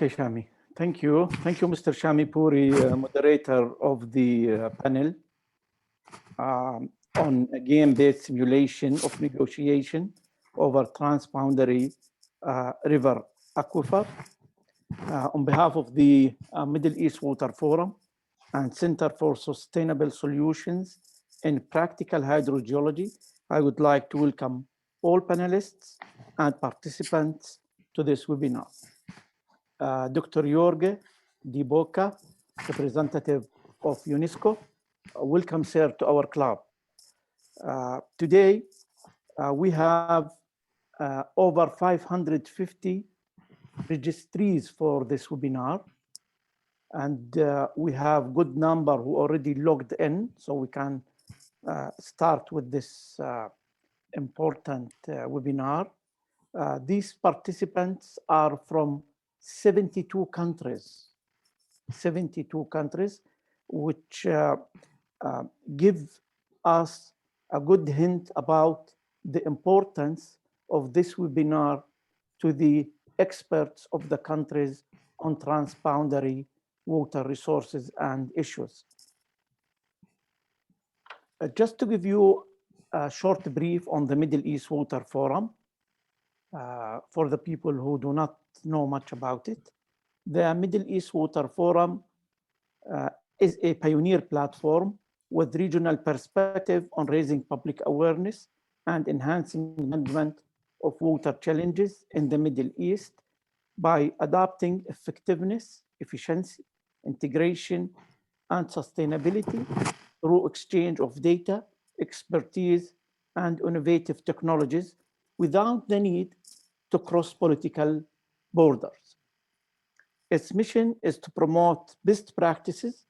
Okay, Shami. Thank you. Thank you, Mr. Shami Puri, moderator of the panel on a game-based simulation of negotiation over transboundary River-Aquifer. On behalf of the Middle East Water Forum and Center for Sustainable Solutions in Practical Hydrogeology, I would like to welcome all panelists and participants to this webinar. Dr. Jorge Di Boca, representative of UNESCO, welcome, sir, to our club. Today, we have over 550 registries for this webinar, and we have good number who already logged in, so we can start with this important webinar. These participants are from 72 countries, which give us a good hint about the importance of this webinar to the experts of the countries on transboundary water resources and issues. Just to give you a short brief on the Middle East Water Forum, for the people who do not know much about it, the Middle East Water Forum is a pioneer platform with regional perspective on raising public awareness and enhancing management of water challenges in the Middle East by adopting effectiveness, efficiency, integration, and sustainability through exchange of data, expertise, and innovative technologies without the need to cross political borders. Its mission is to promote best practices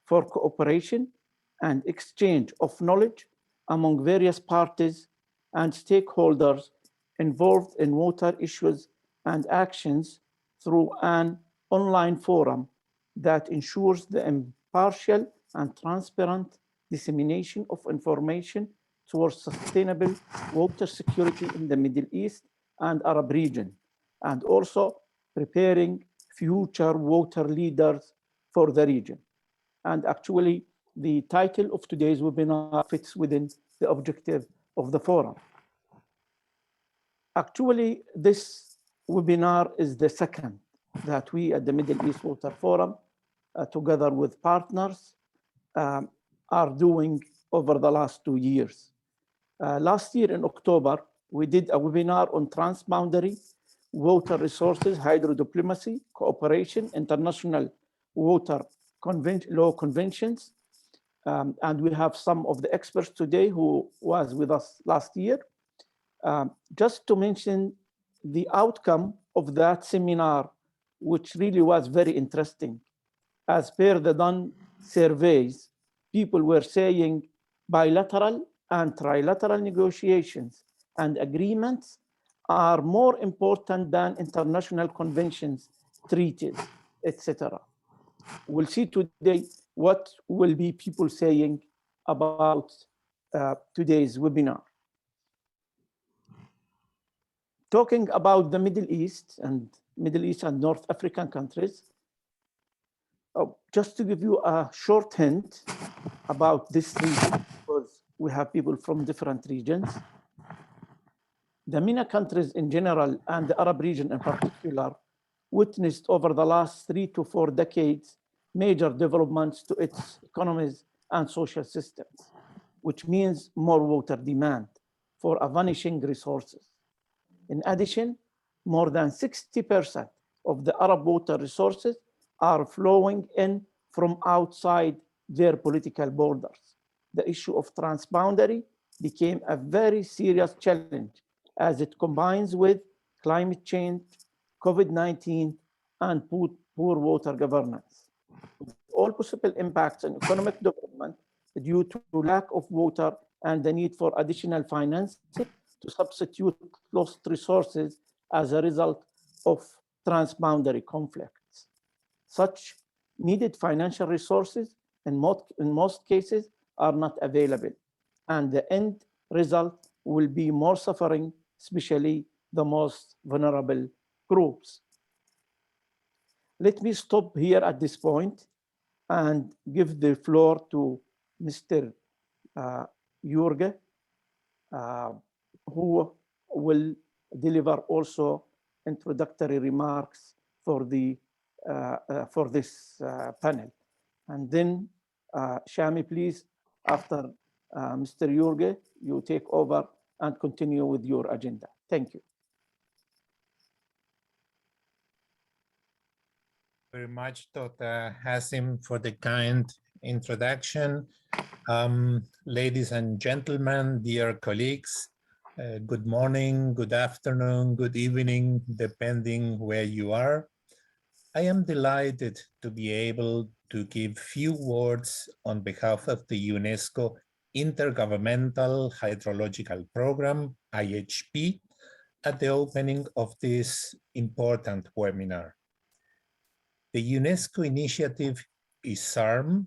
for cooperation and exchange of knowledge among various parties and stakeholders involved in water issues and actions through an online forum that ensures the impartial and transparent dissemination of information towards sustainable water security in the Middle East and Arab region, and also preparing future water leaders for the region. And actually, the title of today's webinar fits within the objective of the forum. Actually, this webinar is the second that we at the Middle East Water Forum, together with partners, are doing over the last 2 years. Last year in October, we did a webinar on transboundary water resources, hydrodiplomacy, cooperation, international water law conventions. And we have some of the experts today who was with us last year. Just to mention the outcome of that seminar, which really was very interesting. As per the done surveys, people were saying bilateral and trilateral negotiations and agreements are more important than international conventions, treaties, etc. We'll see today what will be people saying about today's webinar. Talking about the Middle East and North African countries, just to give you a short hint about this region, because we have people from different regions. The MENA countries in general and the Arab region in particular witnessed over the last 3 to 4 decades major developments to its economies and social systems, which means more water demand for vanishing resources. In addition, more than 60% of the Arab water resources are flowing in from outside their political borders. The issue of transboundary became a very serious challenge as it combines with climate change, COVID-19, and poor water governance. All possible impacts on economic development due to lack of water and the need for additional financing to substitute lost resources as a result of transboundary conflicts. Such needed financial resources in most cases are not available, and the end result will be more suffering, especially the most vulnerable groups. Let me stop here at this point and give the floor to Mr. Jorge, who will deliver also introductory remarks for this panel. And then, Shami, please, after Mr. Jorge, you take over and continue with your agenda. Thank you. Very much, Dr. Hassim, for the kind introduction. Ladies and gentlemen, dear colleagues, good morning, good afternoon, good evening, depending where you are. I am delighted to be able to give few words on behalf of the UNESCO Intergovernmental Hydrological Program, IHP, at the opening of this important webinar. The UNESCO initiative ISARM,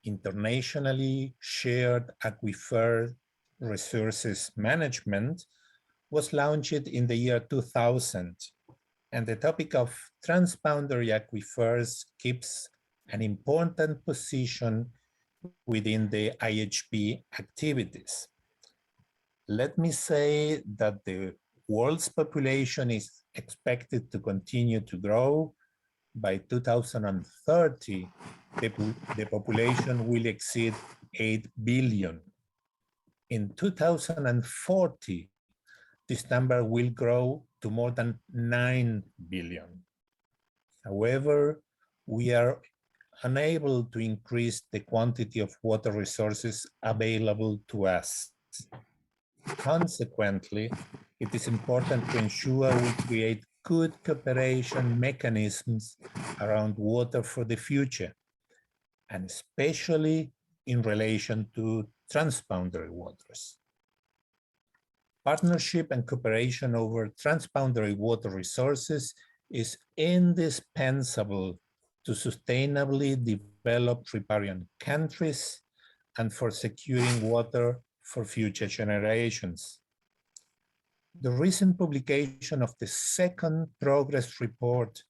Internationally Shared Aquifer Resources Management, was launched in the year 2000, and the topic of transboundary aquifers keeps an important position within the IHP activities. Let me say that the world's population is expected to continue to grow. By 2030, the population will exceed 8 billion. In 2040, this number will grow to more than 9 billion. However, we are unable to increase the quantity of water resources available to us. Consequently, it is important to ensure we create good cooperation mechanisms around water for the future, and especially in relation to transboundary waters. Partnership and cooperation over transboundary water resources is indispensable to sustainably develop riparian countries and for securing water for future generations. The recent publication of the second progress report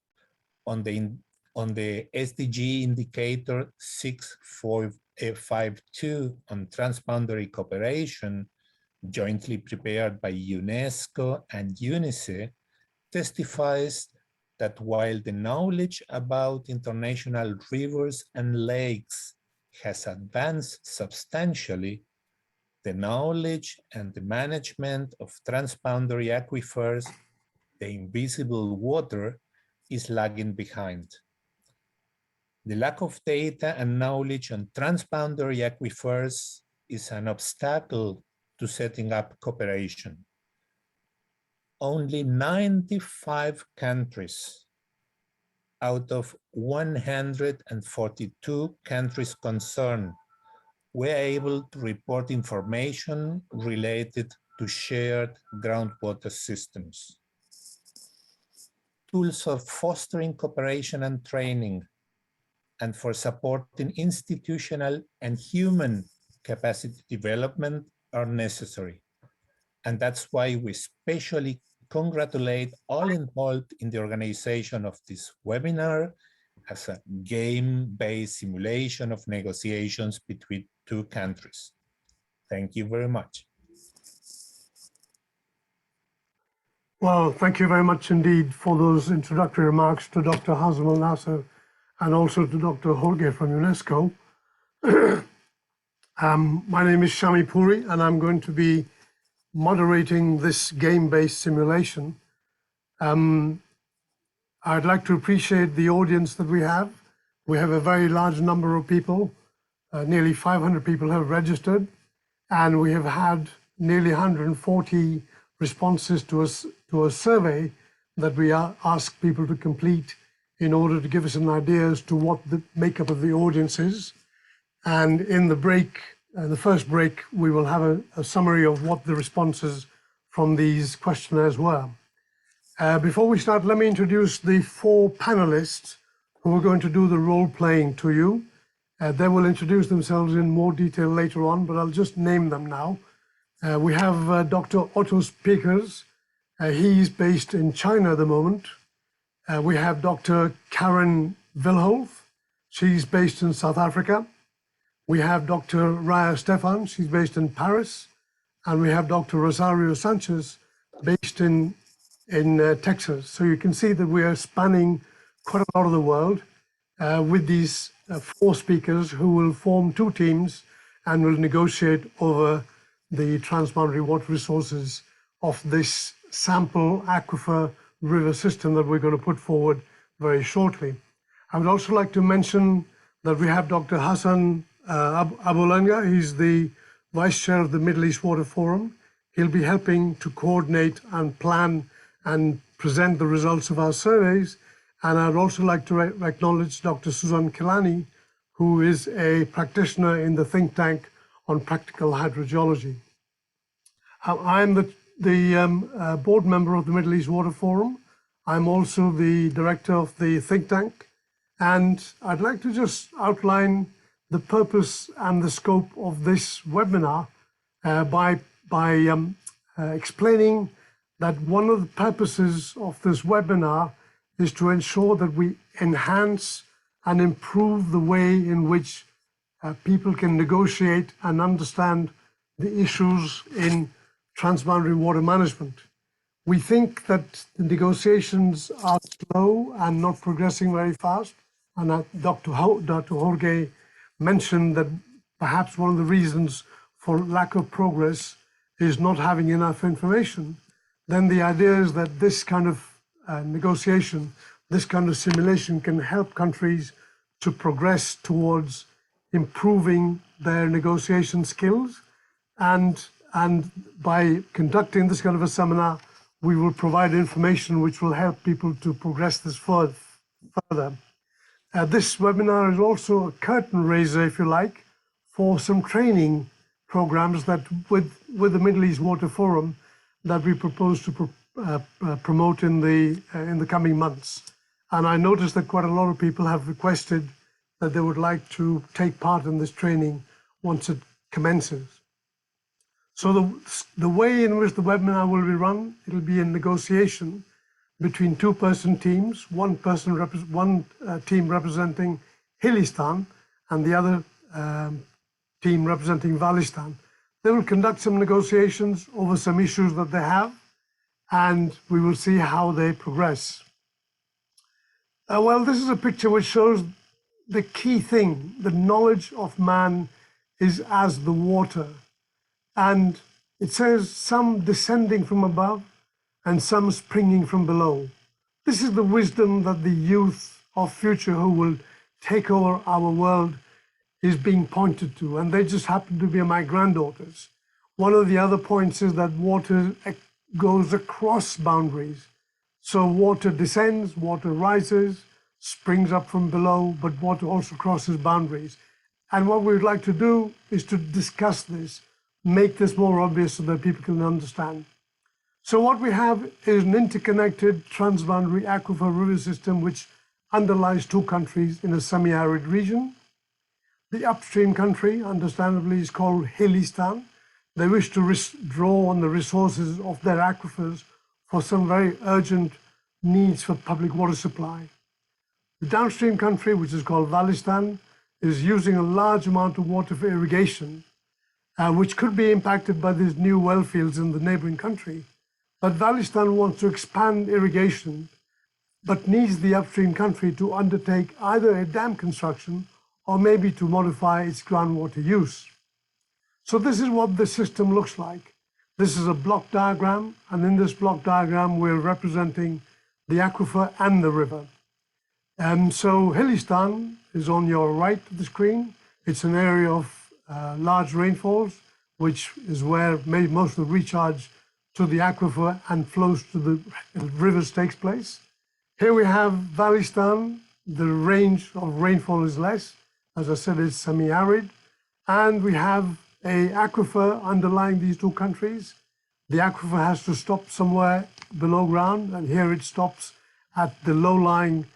on the SDG indicator 6.52 on transboundary cooperation, jointly prepared by UNESCO and UNICEF, testifies that while the knowledge about international rivers and lakes has advanced substantially, the knowledge and the management of transboundary aquifers, the invisible water, is lagging behind. The lack of data and knowledge on transboundary aquifers is an obstacle to setting up cooperation. Only 95 countries out of 142 countries concerned were able to report information related to shared groundwater systems. Tools for fostering cooperation and training, and for supporting institutional and human capacity development are necessary. And that's why we especially congratulate all involved in the organization of this webinar as a game-based simulation of negotiations between two countries. Thank you very much. Well, thank you very much indeed for those introductory remarks to Dr. Hazem Al Nasser and also to Dr. Jorge from UNESCO. My name is Shami Puri, and I'm going to be moderating this game-based simulation. I'd like to appreciate the audience that we have. We have a very large number of people. Nearly 500 people have registered, and we have had nearly 140 responses to a survey that we asked people to complete in order to give us an idea as to what the makeup of the audience is. And in the break, the first break, we will have a summary of what the responses from these questionnaires were. Before we start, let me introduce the four panelists who are going to do the role playing to you. They will introduce themselves in more detail later on, but I'll just name them now. We have Dr. Otto Speakers. He's based in China at the moment. We have Dr. Karen Vilholf. She's based in South Africa. We have Dr. Raya Stefan. She's based in Paris. And we have Dr. Rosario Sanchez based in Texas. So you can see that we are spanning quite a lot of the world with these 4 speakers who will form 2 teams and will negotiate over the transboundary water resources of this sample aquifer river system that we're going to put forward very shortly. I would also like to mention that we have Dr. Hassan Abulenga. He's the Vice Chair of the Middle East Water Forum. He'll be helping to coordinate and plan and present the results of our surveys. And I'd also like to acknowledge Dr. Suzanne Kilani, who is a practitioner in the think tank on practical hydrogeology. I'm the board member of the Middle East Water Forum. I'm also the director of the think tank. And I'd like to just outline the purpose and the scope of this webinar by explaining that one of the purposes of this webinar is to ensure that we enhance and improve the way in which people can negotiate and understand the issues in transboundary water management. We think that the negotiations are slow and not progressing very fast. And Dr. Jorge mentioned that perhaps one of the reasons for lack of progress is not having enough information. Then the idea is that this kind of negotiation, this kind of simulation can help countries to progress towards improving their negotiation skills. And by conducting this kind of a seminar, we will provide information which will help people to progress this further. This webinar is also a curtain raiser, if you like, for some training programs that with the Middle East Water Forum that we propose to promote in the coming months. And I noticed that quite a lot of people have requested that they would like to take part in this training once it commences. So the way in which the webinar will be run, it'll be a negotiation between 2-person teams, one team representing Hilli'stan and the other team representing Valli'stan. They will conduct some negotiations over some issues that they have, and we will see how they progress. Well, this is a picture which shows the key thing. The knowledge of man is as the water. And it says some descending from above and some springing from below. This is the wisdom that the youth of future who will take over our world is being pointed to, and they just happen to be my granddaughters. One of the other points is that water goes across boundaries. So water descends, water rises, springs up from below, but water also crosses boundaries. And what we would like to do is to discuss this, make this more obvious so that people can understand. So what we have is an interconnected transboundary aquifer river system which underlies 2 countries in a semi-arid region. The upstream country, understandably, is called Hilli'stan. They wish to draw on the resources of their aquifers for some very urgent needs for public water supply. The downstream country, which is called Valli'stan, is using a large amount of water for irrigation, which could be impacted by these new well fields in the neighboring country. But Valli'stan wants to expand irrigation, but needs the upstream country to undertake either a dam construction or maybe to modify its groundwater use. So this is what the system looks like. This is a block diagram, and in this block diagram, we're representing the aquifer and the river. So Hilli'stan is on your right of the screen. It's an area of large rainfalls, which is where most of the recharge to the aquifer and flows to the rivers takes place. Here we have Valli'stan. The range of rainfall is less. As I said, it's semi-arid. And we have an aquifer underlying these 2 countries. The aquifer has to stop somewhere below ground, and here it stops at the low-lying,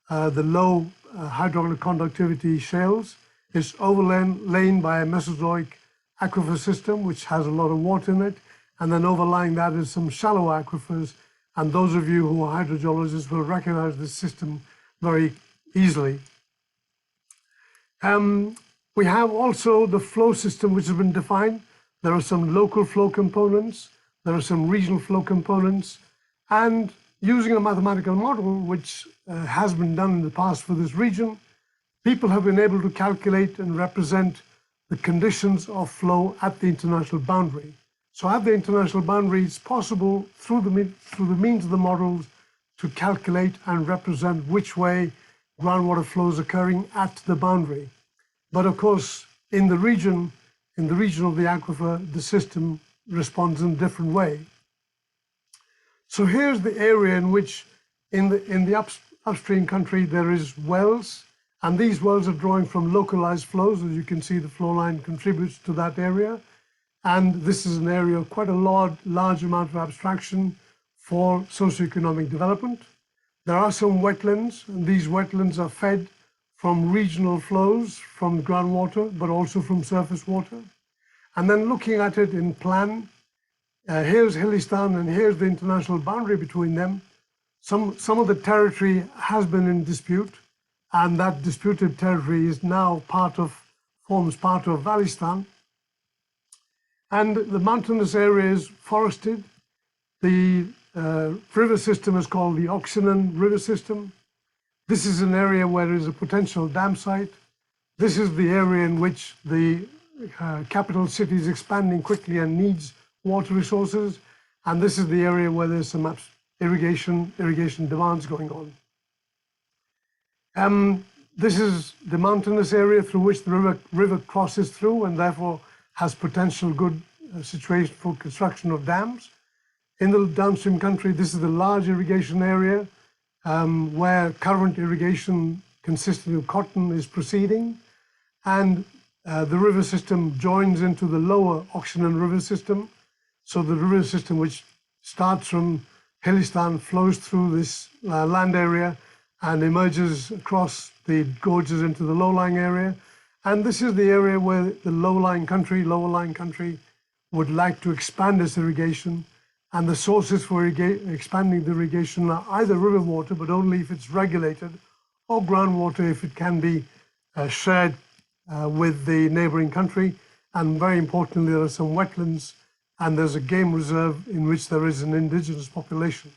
the low hydraulic conductivity shales. It's overlain by a Mesozoic aquifer system, which has a lot of water in it. And then overlying that is some shallow aquifers, And those of you who are hydrogeologists will recognize this system very easily. We have also the flow system which has been defined. There are some local flow components, there are some regional flow components, and using a mathematical model, which has been done in the past for this region, people have been able to calculate and represent the conditions of flow at the international boundary. So at the international boundary, it's possible through the means of the models to calculate and represent which way groundwater flow is occurring at the boundary. But of course, in the region of the aquifer, the system responds in a different way. So here's the area in which in the upstream country there is wells, and these wells are drawing from localized flows. As you can see, the flow line contributes to that area. And this is an area of quite a large amount of abstraction for socioeconomic development. There are some wetlands, and these wetlands are fed from regional flows from groundwater, but also from surface water. And then looking at it in plan, here's Hilli'stan and here's the international boundary between them. Some of the territory has been in dispute, and that disputed territory is now forms part of Valli'stan. And the mountainous area is forested. The river system is called the Oxinen River System. This is an area where there is a potential dam site. This is the area in which the capital city is expanding quickly and needs water resources. And this is the area where there's some irrigation demands going on. This is the mountainous area through which the river crosses through, and therefore has potential good situation for construction of dams. In the downstream country, this is the large irrigation area where current irrigation consisting of cotton is proceeding. And the river system joins into the lower Oxinen River System. So the river system, which starts from Hilli'stan, flows through this land area and emerges across the gorges into the low-lying area. And this is the area where the lower lying country would like to expand its irrigation. And the sources for expanding the irrigation are either river water, but only if it's regulated, or groundwater if it can be shared with the neighboring country. And very importantly, there are some wetlands, and there's a game reserve in which there is an indigenous population.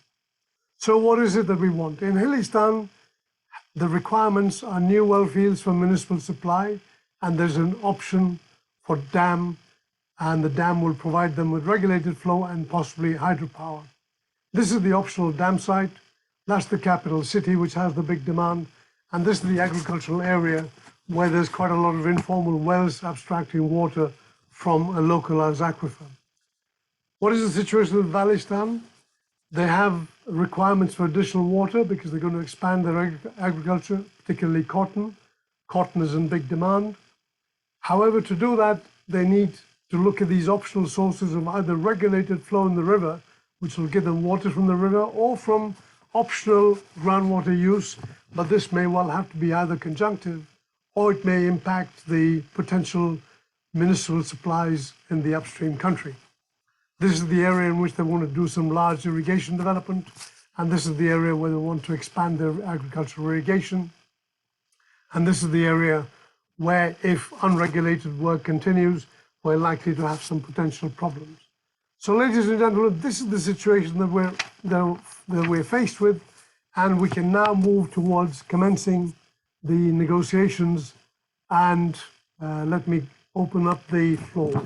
So what is it that we want? In Hilli'stan, the requirements are new well fields for municipal supply, and there's an option for dam, and the dam will provide them with regulated flow and possibly hydropower. This is the optional dam site. That's the capital city, which has the big demand. And this is the agricultural area where there's quite a lot of informal wells abstracting water from a localized aquifer. What is the situation with Valli'stan? They have requirements for additional water because they're going to expand their agriculture, particularly cotton. Cotton is in big demand. However, to do that, they need to look at these optional sources of either regulated flow in the river, which will give them water from the river, or from optional groundwater use, but this may well have to be either conjunctive, or it may impact the potential municipal supplies in the upstream country. This is the area in which they want to do some large irrigation development, and this is the area where they want to expand their agricultural irrigation. And this is the area where, if unregulated work continues, we're likely to have some potential problems. So, ladies and gentlemen, this is the situation that we're faced with, and we can now move towards commencing the negotiations. And let me open up the floor.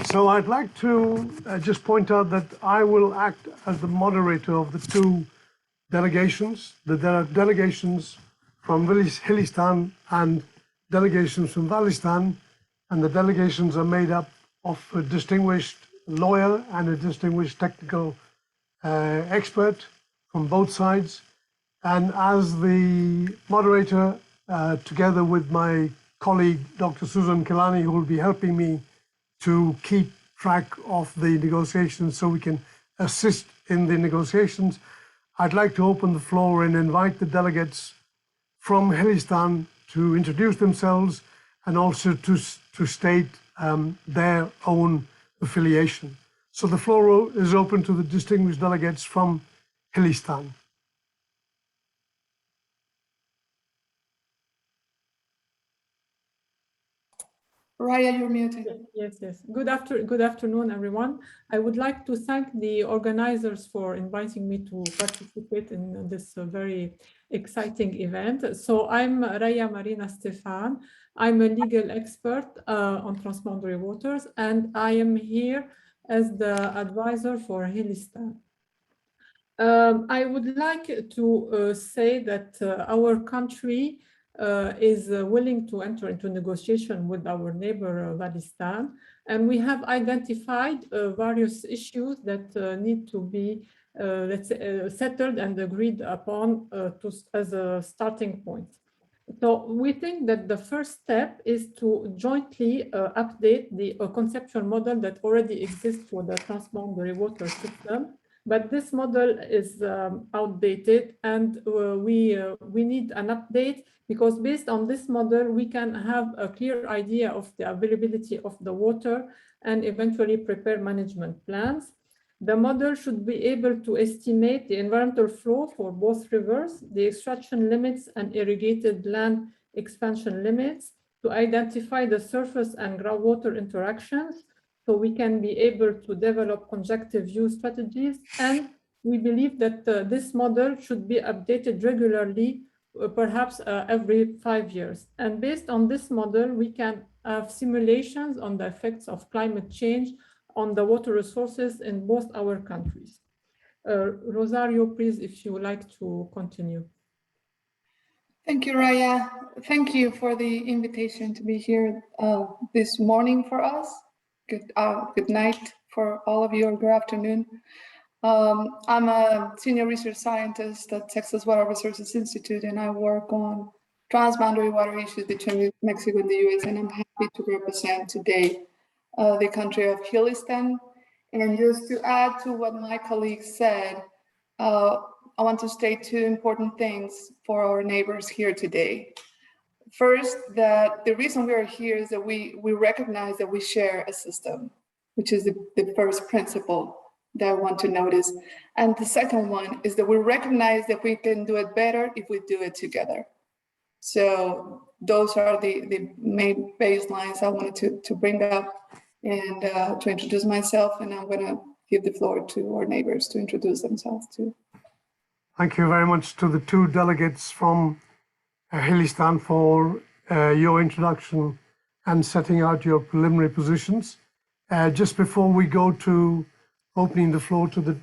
So I'd like to just point out that I will act as the moderator of the two delegations. There are delegations from Hilli'stan and delegations from Valli'stan, and the delegations are made up of a distinguished lawyer and a distinguished technical expert from both sides. And as the moderator, together with my colleague, Dr. Susan Kilani, who will be helping me to keep track of the negotiations so we can assist in the negotiations, I'd like to open the floor and invite the delegates from Hilli'stan to introduce themselves and also to state their own affiliation. So the floor is open to the distinguished delegates from Hilli'stan. Raya, you're muted. Yes. Good afternoon, everyone. I would like to thank the organizers for inviting me to participate in this very exciting event. So I'm Raya Marina Stefan. I'm a legal expert on transboundary waters, and I am here as the advisor for Hilli'stan. I would like to say that our country is willing to enter into negotiation with our neighbor Valli'stan, and we have identified various issues that need to be settled and agreed upon as a starting point. So we think that the first step is to jointly update the conceptual model that already exists for the transboundary water system. But this model is outdated, and we need an update, because based on this model, we can have a clear idea of the availability of the water and eventually prepare management plans. The model should be able to estimate the environmental flow for both rivers, the extraction limits and irrigated land expansion limits, to identify the surface and groundwater interactions, so we can be able to develop conjunctive view strategies. And we believe that this model should be updated regularly, perhaps every 5 years. And based on this model, we can have simulations on the effects of climate change on the water resources in both our countries. Rosario, please, if you would like to continue. Thank you, Raya. Thank you for the invitation to be here this morning for us. Good night for all of you, or good afternoon. I'm a senior research scientist at Texas Water Resources Institute, and I work on transboundary water issues between Mexico and the US, and I'm happy to represent today the country of Hilli'stan. And just to add to what my colleague said, I want to state two important things for our neighbors here today. First, that the reason we are here is that we recognize that we share a system, which is the first principle that I want to notice. And the second one is that we recognize that we can do it better if we do it together. So those are the main baselines I wanted to bring up and to introduce myself. And I'm going to give the floor to our neighbors to introduce themselves too. Thank you very much to the two delegates from Hilli'stan for your introduction and setting out your preliminary positions. Just before we go to opening the floor to the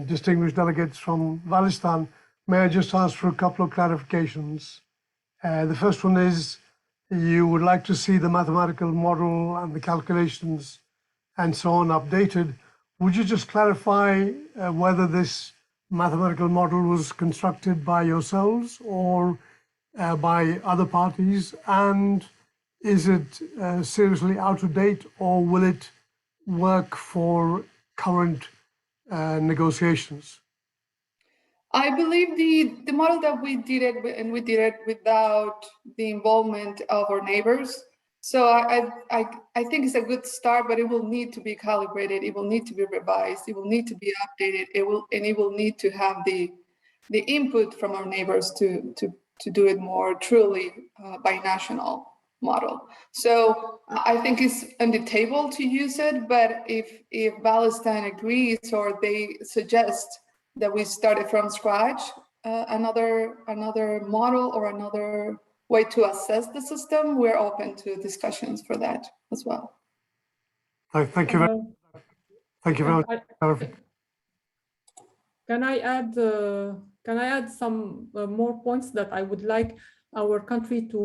distinguished delegates from Valli'stan, may I just ask for a couple of clarifications? The first one is, you would like to see the mathematical model and the calculations and so on updated. Would you just clarify whether this mathematical model was constructed by yourselves or by other parties, and is it seriously out of date, or will it work for current negotiations? I believe the model that we did it, and we did it without the involvement of our neighbors. So I think it's a good start, but it will need to be calibrated. It will need to be revised. It will need to be updated. It will need to have the input from our neighbors to do it more truly binational model. So I think it's on the table to use it, but if Valli'stan agrees or they suggest that we started from scratch, another model or another way to assess the system, we're open to discussions for that as well. Thank you very much. Can I add some more points that I would like our country to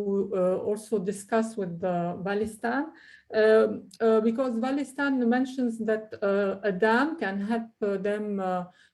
also discuss with Valli'stan? Because Valli'stan mentions that a dam can help them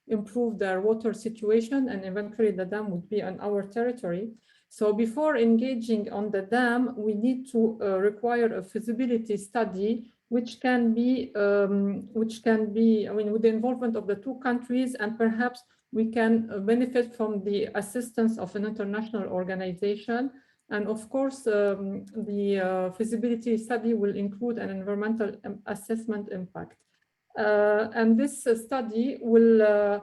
improve their water situation, and eventually the dam would be on our territory. So before engaging on the dam, we need to require a feasibility study, which can be, I mean, with the involvement of the two countries, and perhaps we can benefit from the assistance of an international organization. And of course, the feasibility study will include an environmental assessment impact. And this study will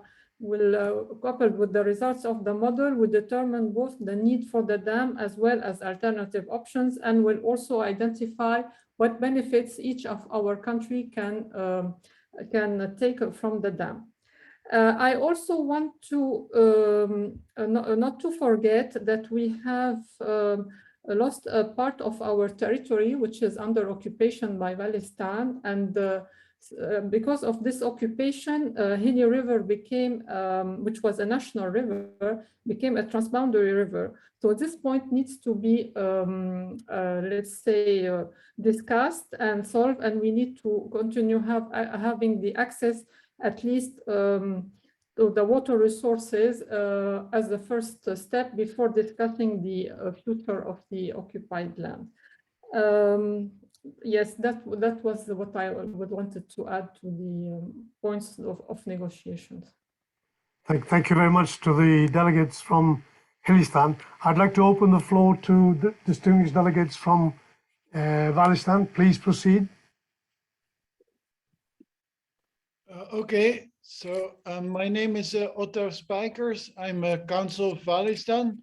coupled with the results of the model, will determine both the need for the dam as well as alternative options, and will also identify what benefits each of our country can take from the dam. I also want to not to forget that we have lost a part of our territory, which is under occupation by Valli'stan, and because of this occupation, Hilli River became, which was a national river, became a transboundary river. So this point needs to be, let's say, discussed and solved, and we need to continue having the access, at least to the water resources as the first step before discussing the future of the occupied land. Yes, that was what I wanted to add to the points of negotiations. Thank you very much to the delegates from Hilli'stan. I'd like to open the floor to the distinguished delegates from Valli'stan. Please proceed. Okay, so my name is Otto Spijkers. I'm a council of Valli'stan.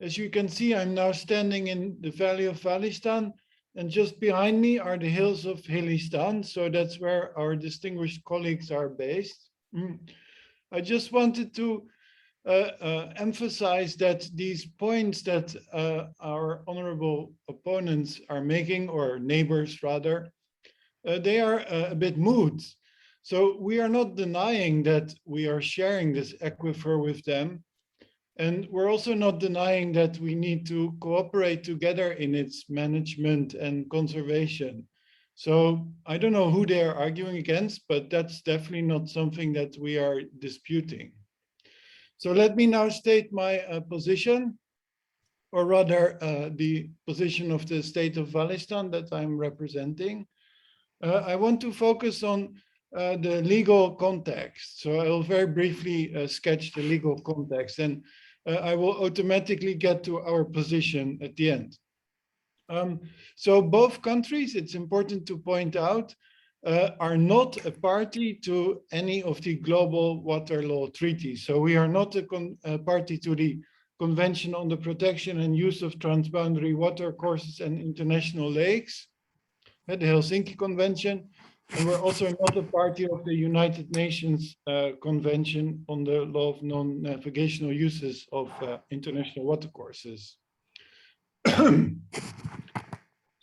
As you can see, I'm now standing in the valley of Valli'stan, and just behind me are the hills of Hilli'stan. So that's where our distinguished colleagues are based. I just wanted to emphasize that these points that our honorable opponents are making, or neighbors rather, they are a bit moot. So we are not denying that we are sharing this aquifer with them. And we're also not denying that we need to cooperate together in its management and conservation. So I don't know who they are arguing against, but that's definitely not something that we are disputing. So let me now state my position, or rather the position of the state of Valli'stan that I'm representing. I want to focus on the legal context. So I will very briefly sketch the legal context, and I will automatically get to our position at the end. So both countries, it's important to point out, are not a party to any of the global water law treaties. So we are not a party to the Convention on the Protection and Use of Transboundary Watercourses and International Lakes, the Helsinki Convention, and we're also not a party of the United Nations Convention on the Law of Non-Navigational Uses of International Watercourses.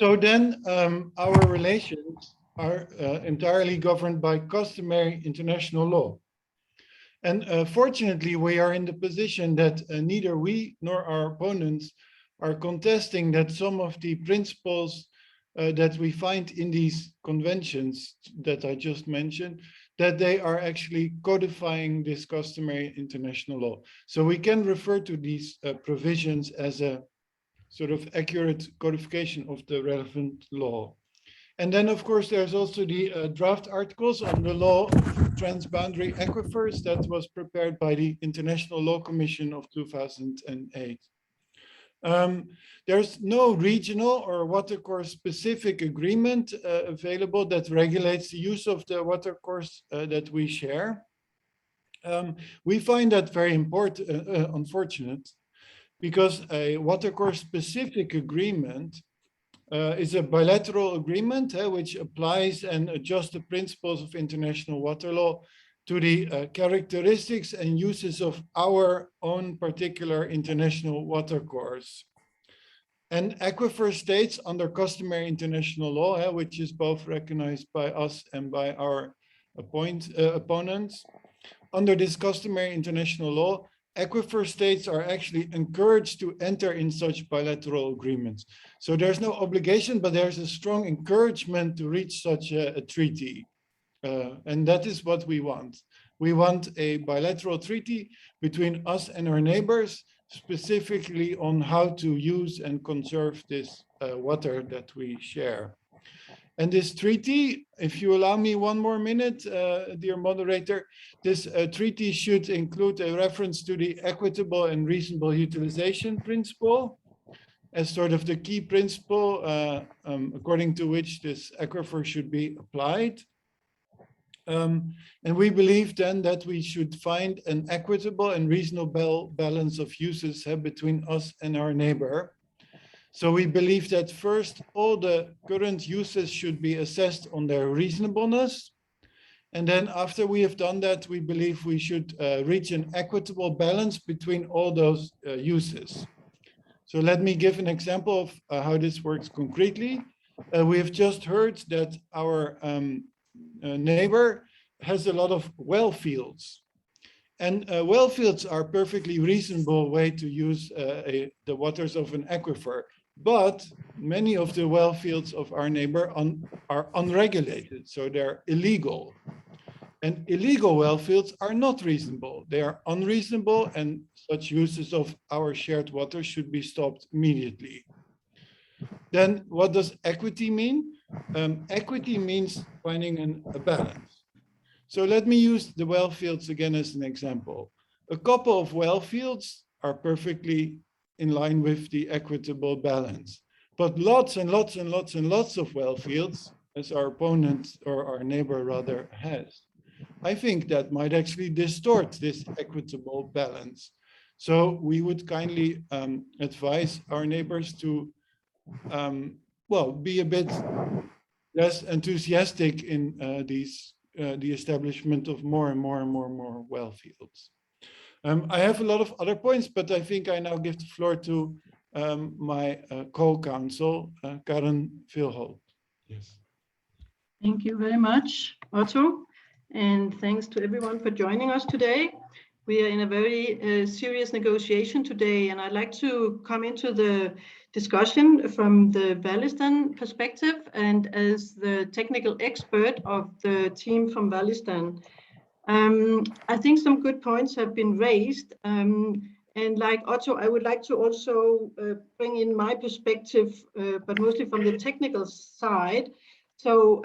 So then our relations are entirely governed by customary international law. And fortunately, we are in the position that neither we nor our opponents are contesting that some of the principles that we find in these conventions that I just mentioned, that they are actually codifying this customary international law. So we can refer to these provisions as a sort of accurate codification of the relevant law. And then, of course, there's also the draft articles on the law of transboundary aquifers that was prepared by the International Law Commission of 2008. There's no regional or watercourse specific agreement available that regulates the use of the watercourse that we share. We find that very important, unfortunate, because a watercourse specific agreement is a bilateral agreement which applies and adjusts the principles of international water law to the characteristics and uses of our own particular international watercourse. And aquifer states under customary international law, which is both recognized by us and by our opponents, under this customary international law, aquifer states are actually encouraged to enter in such bilateral agreements. So there's no obligation, but there's a strong encouragement to reach such a treaty. And that is what we want. We want a bilateral treaty between us and our neighbors, specifically on how to use and conserve this water that we share. And this treaty, if you allow me one more minute, dear moderator, this treaty should include a reference to the equitable and reasonable utilization principle as sort of the key principle according to which this aquifer should be applied. And we believe then that we should find an equitable and reasonable balance of uses between us and our neighbor. So we believe that first, all the current uses should be assessed on their reasonableness. And then after we have done that, we believe we should reach an equitable balance between all those uses. So let me give an example of how this works concretely. We have just heard that our neighbor has a lot of well fields. And well fields are a perfectly reasonable way to use the waters of an aquifer. But many of the well fields of our neighbor are unregulated, so they're illegal. And illegal well fields are not reasonable. They are unreasonable, and such uses of our shared water should be stopped immediately. Then what does equity mean? Equity means finding a balance. So let me use the well fields again as an example. A couple of well fields are perfectly in line with the equitable balance. But lots and lots and lots and lots of well fields, as our opponent or our neighbor rather has, I think that might actually distort this equitable balance. So we would kindly advise our neighbors to, well, be a bit less enthusiastic in the establishment of more and more and more and more well fields. I have a lot of other points, but I think I now give the floor to my co-counsel, Karen Vilholt. Yes. Thank you very much, Otto. And thanks to everyone for joining us today. We are in a very serious negotiation today, and I'd like to come into the discussion from the Valli'stan perspective and as the technical expert of the team from Valli'stan. I think some good points have been raised. And like Otto, I would like to also bring in my perspective, but mostly from the technical side. So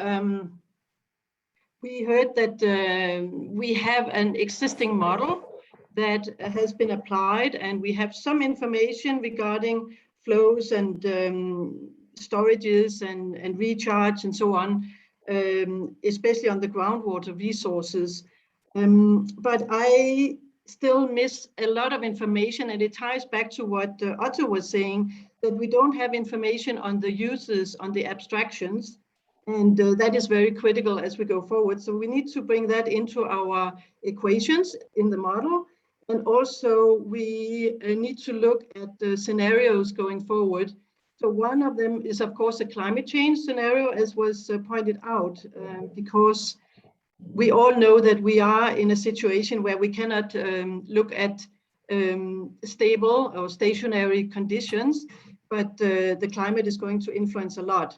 we heard that we have an existing model that has been applied, and we have some information regarding flows and storages and recharge and so on, especially on the groundwater resources. But I still miss a lot of information, and it ties back to what Otto was saying, that we don't have information on the uses, on the abstractions, and that is very critical as we go forward. So we need to bring that into our equations in the model, and also we need to look at the scenarios going forward. So one of them is, of course, a climate change scenario, as was pointed out, because we all know that we are in a situation where we cannot look at stable or stationary conditions, but the climate is going to influence a lot.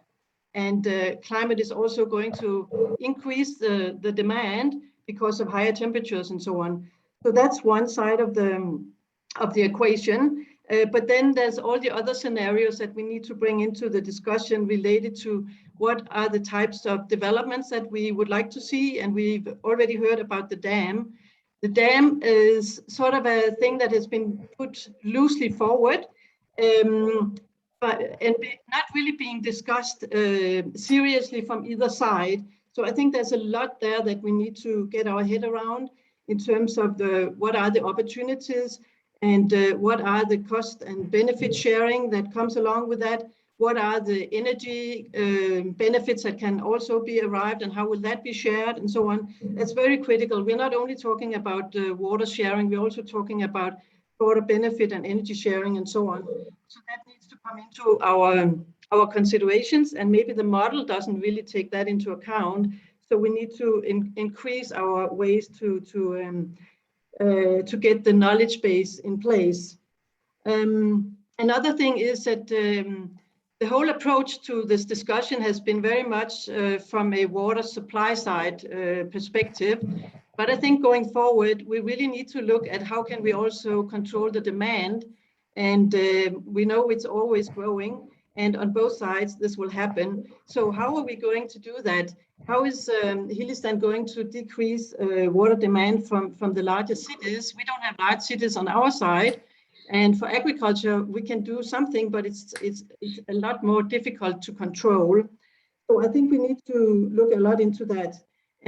And climate is also going to increase the demand because of higher temperatures and so on. So that's one side of the equation. But then there's all the other scenarios that we need to bring into the discussion related to what are the types of developments that we would like to see. And we've already heard about the dam. The dam is sort of a thing that has been put loosely forward, but not really being discussed seriously from either side. So I think there's a lot there that we need to get our head around in terms of what are the opportunities, and what are the cost and benefit sharing that comes along with that? What are the energy benefits that can also be arrived, and how will that be shared, and so on? That's very critical. We're not only talking about water sharing, we're also talking about water benefit and energy sharing and so on. So that needs to come into our considerations, and maybe the model doesn't really take that into account. So we need to increase our ways to get the knowledge base in place. Another thing is that the whole approach to this discussion has been very much from a water supply side perspective. But I think going forward, we really need to look at how can we also control the demand. And we know it's always growing, and on both sides this will happen. So how are we going to do that? How is Hilli'stan going to decrease water demand from the larger cities? We don't have large cities on our side. And for agriculture, we can do something, but it's a lot more difficult to control. So I think we need to look a lot into that.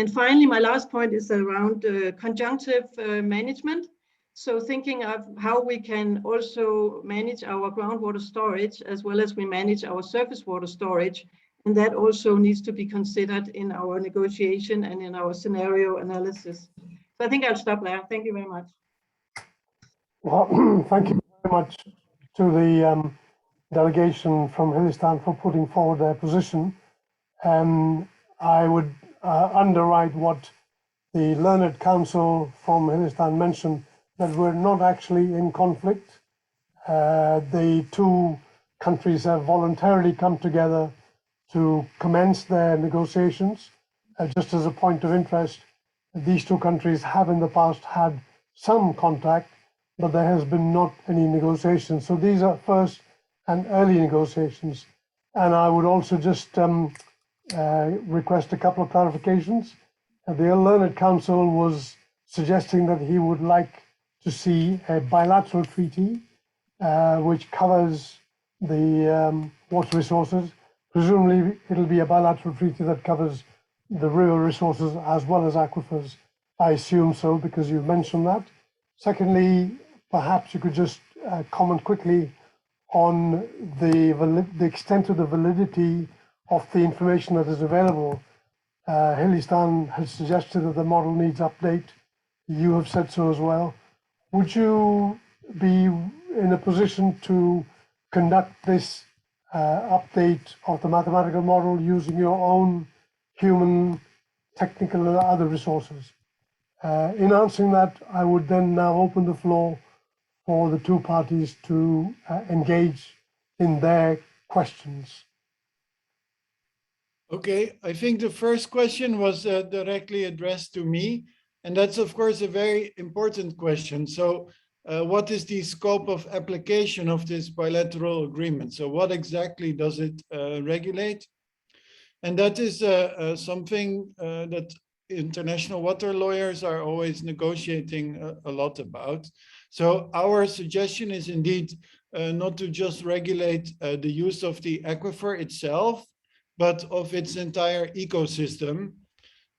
And finally, my last point is around conjunctive management. So thinking of how we can also manage our groundwater storage as well as we manage our surface water storage. And that also needs to be considered in our negotiation and in our scenario analysis. So I think I'll stop there. Thank you very much. Well, thank you very much to the delegation from Hilli'stan for putting forward their position. I would underwrite what the Learned Council from Hilli'stan mentioned, that we're not actually in conflict. The two countries have voluntarily come together to commence their negotiations. Just as a point of interest, these two countries have in the past had some contact, but there has been not any negotiations. So these are first and early negotiations. And I would also just request a couple of clarifications. The Learned Council was suggesting that he would like to see a bilateral treaty which covers the water resources. Presumably it'll be a bilateral treaty that covers the river resources as well as aquifers. I assume so because you've mentioned that. Secondly, perhaps you could just comment quickly on the extent of the validity of the information that is available. Hilli'stan has suggested that the model needs update. You have said so as well. Would you be in a position to conduct this update of the mathematical model using your own human, technical, and other resources? In answering that, I would then now open the floor for the two parties to engage in their questions. Okay, I think the first question was directly addressed to me, and that's of course a very important question. So what is the scope of application of this bilateral agreement? So what exactly does it regulate? And that is something that international water lawyers are always negotiating a lot about. So our suggestion is indeed not to just regulate the use of the aquifer itself, but of its entire ecosystem.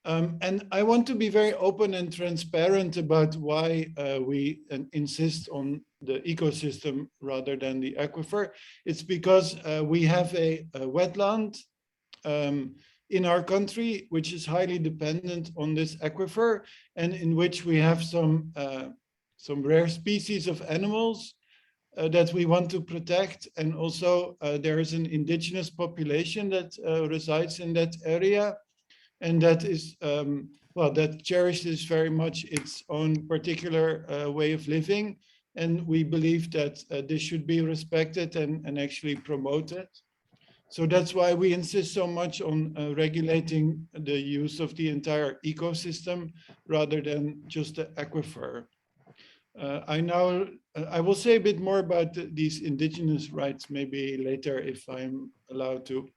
And I want to be very open and transparent about why we insist on the ecosystem rather than the aquifer. It's because we have a wetland in our country, which is highly dependent on this aquifer, and in which we have some rare species of animals that we want to protect. And also there is an indigenous population that resides in that area. And that is, that cherishes very much its own particular way of living. And we believe that this should be respected and actually promoted. So that's why we insist so much on regulating the use of the entire ecosystem rather than just the aquifer. I will say a bit more about these indigenous rights maybe later if I'm allowed to.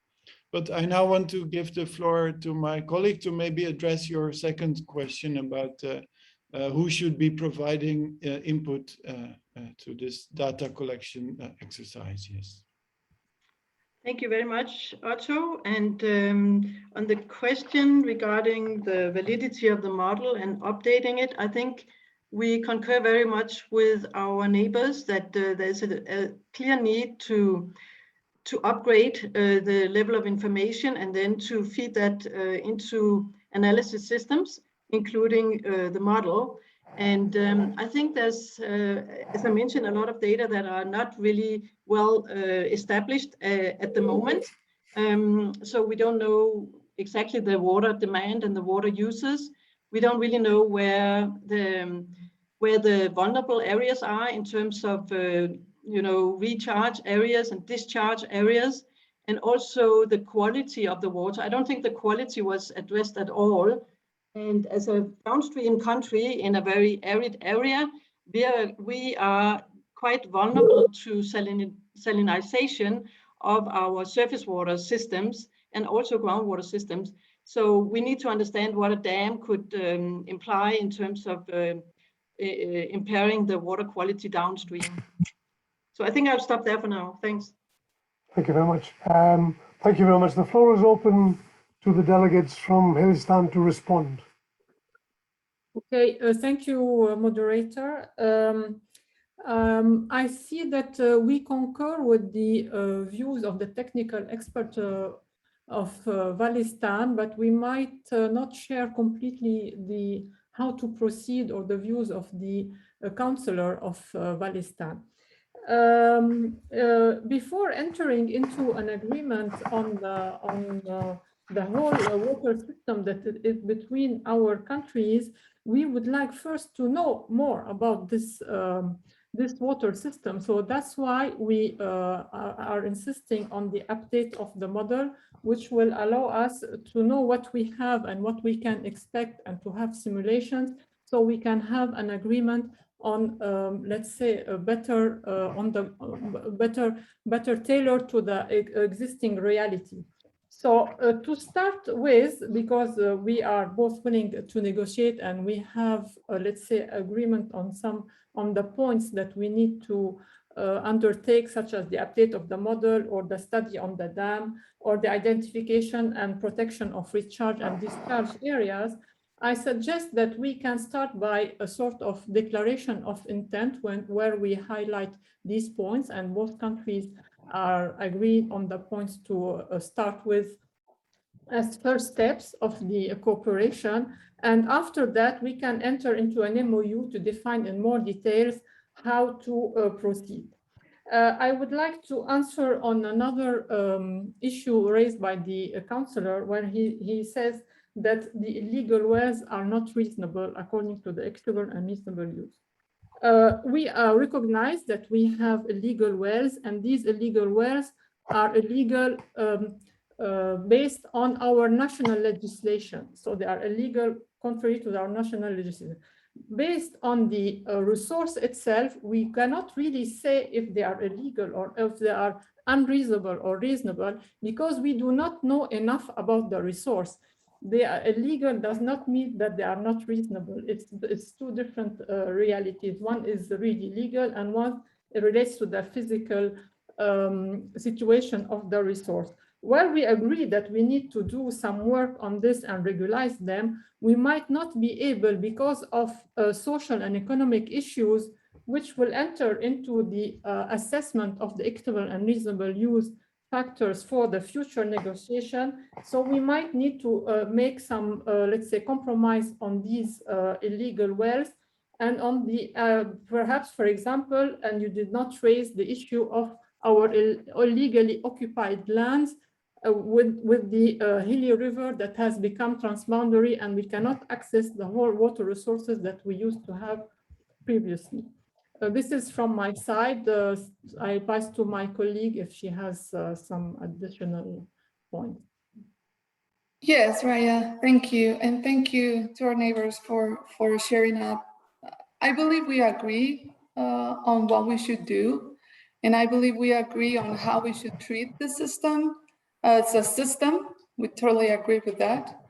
But I now want to give the floor to my colleague to maybe address your second question about who should be providing input to this data collection exercise. Yes. Thank you very much, Otto. And on the question regarding the validity of the model and updating it, I think we concur very much with our neighbors that there's a clear need to upgrade the level of information and then to feed that into analysis systems, including the model. And I think there's, as I mentioned, a lot of data that are not really well established at the moment. So we don't know exactly the water demand and the water uses. We don't really know where the vulnerable areas are in terms of recharge areas and discharge areas, and also the quality of the water. I don't think the quality was addressed at all. And as a downstream country in a very arid area, we are quite vulnerable to salinization of our surface water systems and also groundwater systems. So we need to understand what a dam could imply in terms of impairing the water quality downstream. So I think I'll stop there for now. Thanks. Thank you very much. Thank you very much. The floor is open to the delegates from Hilli'stan to respond. Okay, thank you, moderator. I see that we concur with the views of the technical expert of Valli'stan, but we might not share completely the how to proceed or the views of the councillor of Valli'stan. Before entering into an agreement on the whole water system that is between our countries, we would like first to know more about this this water system. So that's why we are insisting on the update of the model, which will allow us to know what we have and what we can expect, and to have simulations so we can have an agreement on, let's say, a better better tailored to the existing reality. So to start with, because we are both willing to negotiate and we have, let's say, agreement on the points that we need to undertake, such as the update of the model or the study on the dam or the identification and protection of recharge and discharge areas, I suggest that we can start by a sort of declaration of intent where we highlight these points, and both countries are agreed on the points to start with as first steps of the cooperation. And after that, we can enter into an MOU to define in more details how to proceed. I would like to answer on another issue raised by the councillor, where he says that the illegal wells are not reasonable according to the equitable and reasonable use. We recognize that we have illegal wells, and these illegal wells are illegal based on our national legislation. So they are illegal contrary to our national legislation. Based on the resource itself, we cannot really say if they are illegal or if they are unreasonable or reasonable, because we do not know enough about the resource. They are illegal does not mean that they are not reasonable. It's two different realities. One is really legal, and one relates to the physical situation of the resource. While we agree that we need to do some work on this and regularize them, we might not be able, because of social and economic issues, which will enter into the assessment of the equitable and reasonable use factors for the future negotiation. So we might need to make some, let's say, compromise on these illegal wells, and on the, perhaps, for example, and you did not raise the issue of our illegally occupied lands with the Hilli River that has become transboundary, and we cannot access the whole water resources that we used to have previously. This is from my side. I pass to my colleague if she has some additional points. Yes, Raya, thank you. And thank you to our neighbors for sharing up. I believe we agree on what we should do. And I believe we agree on how we should treat the system. It's a system. We totally agree with that.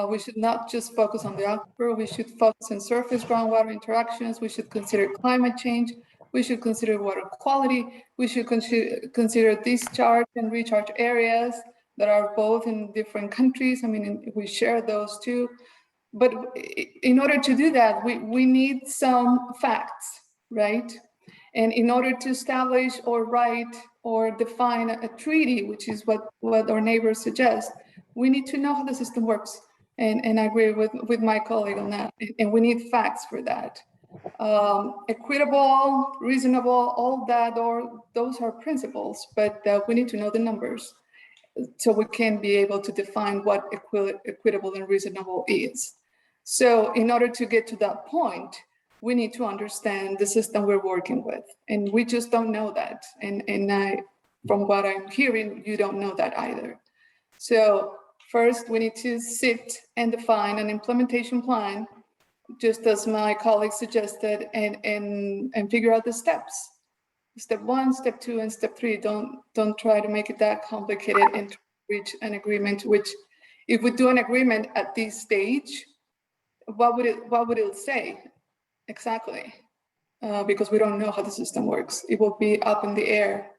We should not just focus on the aquifer. We should focus on surface groundwater interactions. We should consider climate change. We should consider water quality. We should consider discharge and recharge areas that are both in different countries. I mean, we share those too. But in order to do that, we need some facts, right? And in order to establish or write or define a treaty, which is what our neighbors suggest, we need to know how the system works. And I agree with my colleague on that. And we need facts for that. Equitable, reasonable, all that, or those are principles, but we need to know the numbers so we can be able to define what equitable and reasonable is. So in order to get to that point, we need to understand the system we're working with. And we just don't know that. And from what I'm hearing, you don't know that either. So first, we need to sit and define an implementation plan, just as my colleague suggested, and figure out the steps. Step 1, step 2, and step 3. Don't try to make it that complicated and reach an agreement, which if we do an agreement at this stage, what would it say exactly? Because we don't know how the system works. It will be up in the air,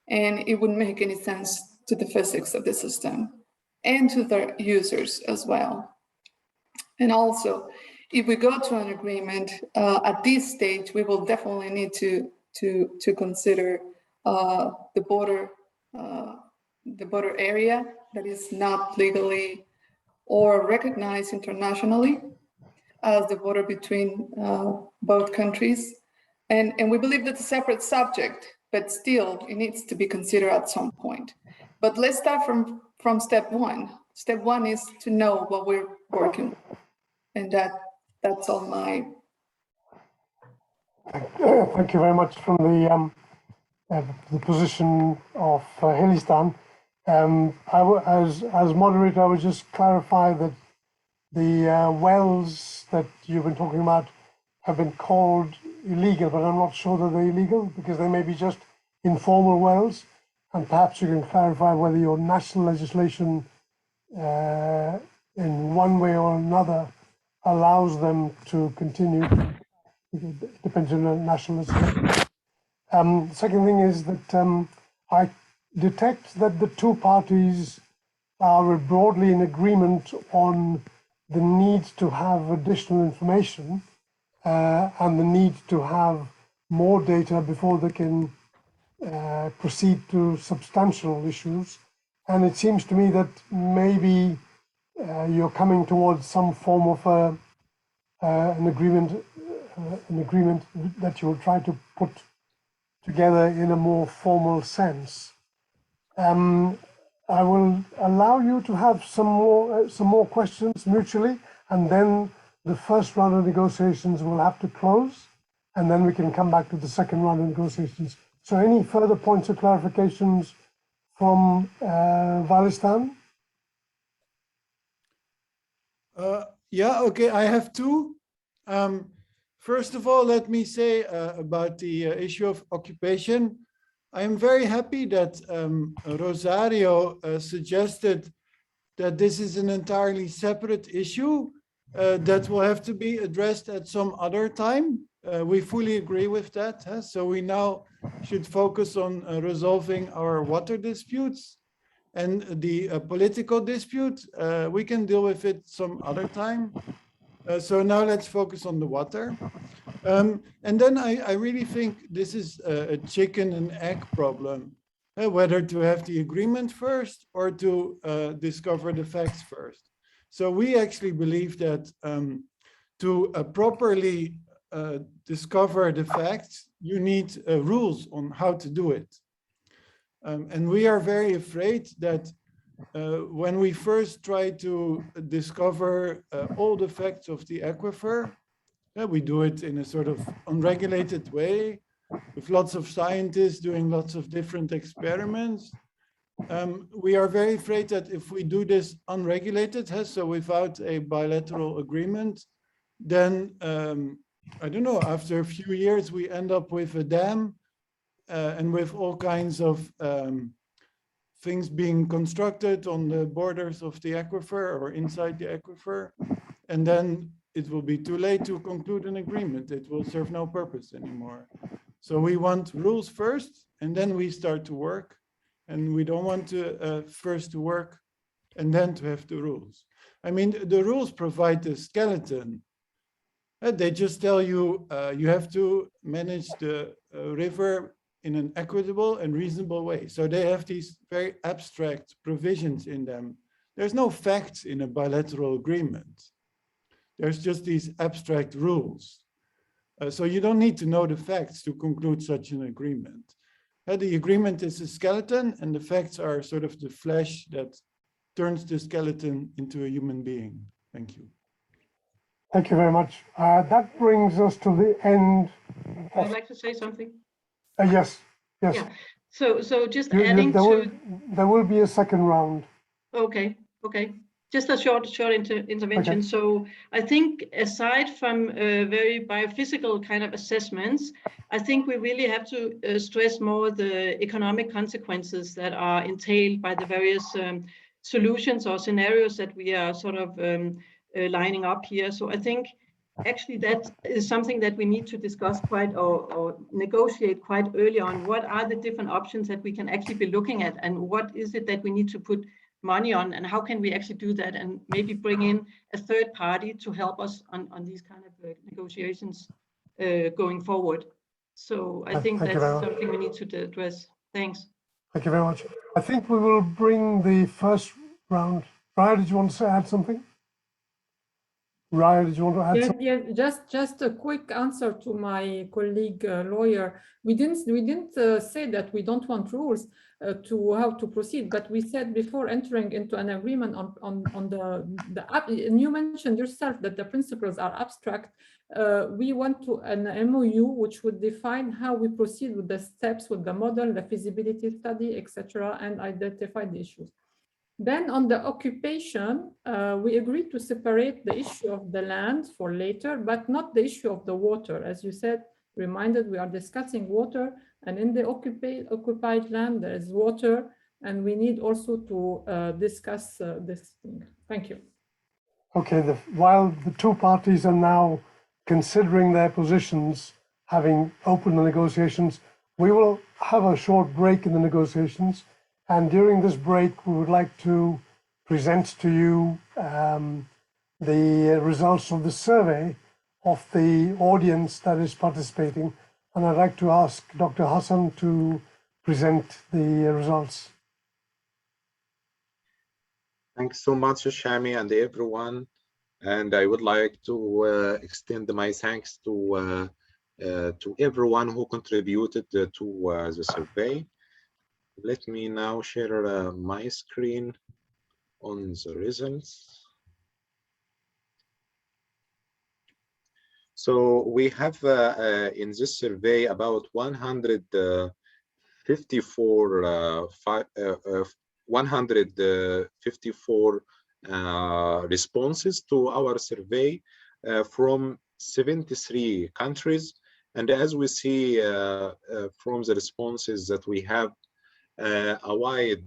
and it wouldn't make any sense to the physics of the system. and to the users as well. And also, if we go to an agreement at this stage, we will definitely need to consider the border area that is not legally or recognized internationally as the border between both countries. And we believe that's a separate subject, but still it needs to be considered at some point. But let's start from step one. Step one is to know what we're working with. And that's all my. Thank you very much. From the position of Hilli'stan, as moderator, I would just clarify that the wells that you've been talking about have been called illegal, but I'm not sure that they're illegal because they may be just informal wells. And perhaps you can clarify whether your national legislation in one way or another allows them to continue. It depends on the national legislation. Second thing is that I detect that the two parties are broadly in agreement on the need to have additional information and the need to have more data before they can proceed to substantial issues. And it seems to me that maybe you're coming towards some form of an agreement that you will try to put together in a more formal sense. I will allow you to have some more questions mutually, and then the first round of negotiations will have to close, and then we can come back to the second round of negotiations. So any further points of clarifications from Valli'stan? Yeah, okay, I have two. First of all, let me say about the issue of occupation. I am very happy that Rosario suggested that this is an entirely separate issue that will have to be addressed at some other time. We fully agree with that. So we now should focus on resolving our water disputes, and the political dispute, we can deal with it some other time. So now let's focus on the water. And then I really think this is a chicken and egg problem, whether to have the agreement first or to discover the facts first. So we actually believe that to properly discover the facts, you need rules on how to do it. And we are very afraid that when we first try to discover all the facts of the aquifer, we do it in a sort of unregulated way with lots of scientists doing lots of different experiments. We are very afraid that if we do this unregulated, so without a bilateral agreement, then I don't know, after a few years, we end up with a dam and with all kinds of things being constructed on the borders of the aquifer or inside the aquifer. And then it will be too late to conclude an agreement. It will serve no purpose anymore. So we want rules first, and then we start to work. And we don't want to first to work and then to have the rules. I mean, the rules provide the skeleton. They just tell you, you have to manage the river in an equitable and reasonable way. So they have these very abstract provisions in them. There's no facts in a bilateral agreement. There's just these abstract rules. So you don't need to know the facts to conclude such an agreement. The agreement is a skeleton, and the facts are sort of the flesh that turns the skeleton into a human being. Thank you. Thank you very much. That brings us to the end. I'd like to say something. Yes, yes. Yeah. So just adding there will be a second round. Okay, okay. Just a short intervention. Okay. So I think aside from very biophysical kind of assessments, I think we really have to stress more the economic consequences that are entailed by the various solutions or scenarios that we are sort of lining up here. So I think actually that is something that we need to discuss quite or negotiate quite early on. What are the different options that we can actually be looking at, and what is it that we need to put money on, and how can we actually do that, and maybe bring in a third party to help us on these kind of negotiations going forward. So I think Thank you that's very much. something we need to address. Thanks. Thank you very much. I think we will bring the first round. Raya, did you want to add something? Raya, did you want to add something? Yeah, just a quick answer to my colleague lawyer. We didn't say that we don't want rules to how to proceed, but we said before entering into an agreement on and you mentioned yourself that the principles are abstract. We want to an MOU which would define how we proceed with the steps, with the model, the feasibility study, etc., and identify the issues. Then on the occupation, we agreed to separate the issue of the land for later, but not the issue of the water. As you said, reminded, we are discussing water, and in the occupied land, there is water, and we need also to discuss this thing. Thank you. Okay, while the two parties are now considering their positions, having opened the negotiations, we will have a short break in the negotiations. And during this break, we would like to present to you the results of the survey of the audience that is participating. And I'd like to ask Dr. Hassan to present the results. Thanks so much, Shami, and everyone. And I would like to extend my thanks to everyone who contributed to the survey. Let me now share my screen on the results. So we have in this survey about 154 responses to our survey from 73 countries. And as we see from the responses that we have a wide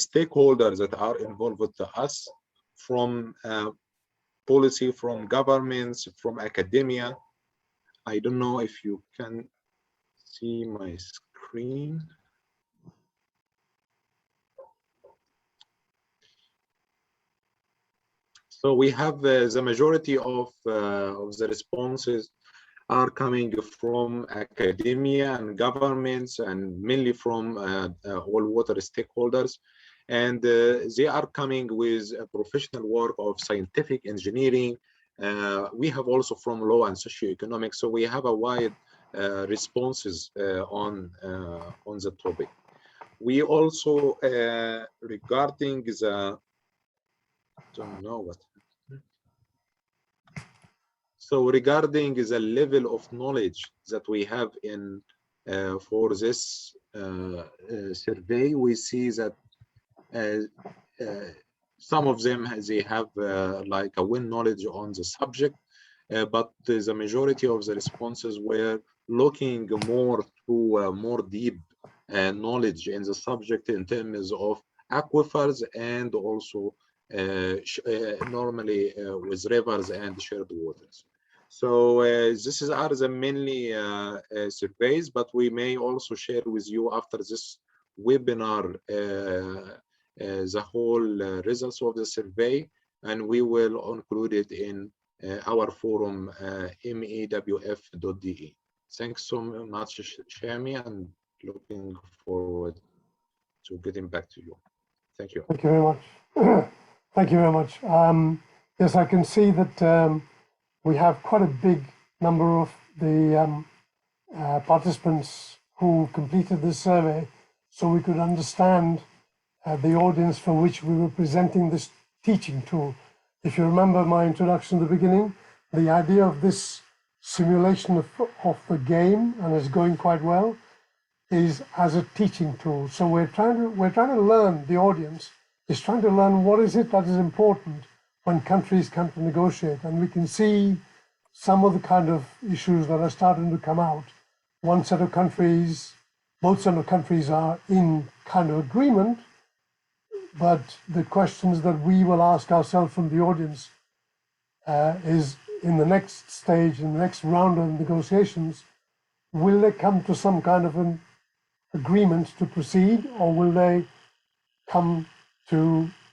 stakeholders that are involved with us, from policy, from governments, from academia. I don't know if you can see my screen. So we have the majority of the responses are coming from academia and governments, and mainly from all water stakeholders. And they are coming with a professional work of scientific engineering. We have also from law and socioeconomics. So we have a wide responses on the topic. We also, regarding the, don't know what. So regarding the level of knowledge that we have in for this survey, we see that some of them they have like a well knowledge on the subject, but the majority of the responses were looking more to more deep knowledge in the subject in terms of aquifers, and also normally with rivers and shared waters. So this are the mainly surveys, but we may also share with you after this webinar the whole results of the survey, and we will include it in our forum MEWF.de. Thanks so much, Shami, and looking forward to getting back to you. Thank you. Thank you very much. Thank you very much. Yes, I can see that we have quite a big number of the participants who completed this survey, so we could understand the audience for which we were presenting this teaching tool. If you remember my introduction at the beginning, the idea of this simulation of the game, and it's going quite well, is as a teaching tool. So we're trying to learn, the audience is trying to learn what is it that is important when countries come to negotiate. And we can see some of the kind of issues that are starting to come out. One set of countries, both set of countries are in kind of agreement, but the questions that we will ask ourselves from the audience is, in the next stage, in the next round of negotiations, will they come to some kind of an agreement to proceed, or will they come to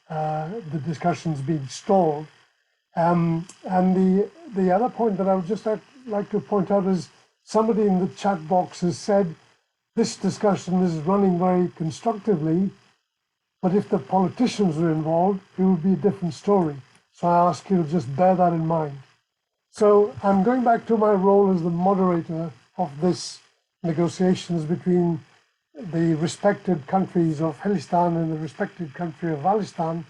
the discussions being stalled. And the other point that I would just like to point out is somebody in the chat box has said this discussion is running very constructively, but if the politicians were involved, it would be a different story. So I ask you to just bear that in mind. So I'm going back to my role as the moderator of this negotiations between the respected countries of Hilli'stan and the respected country of Valli'stan.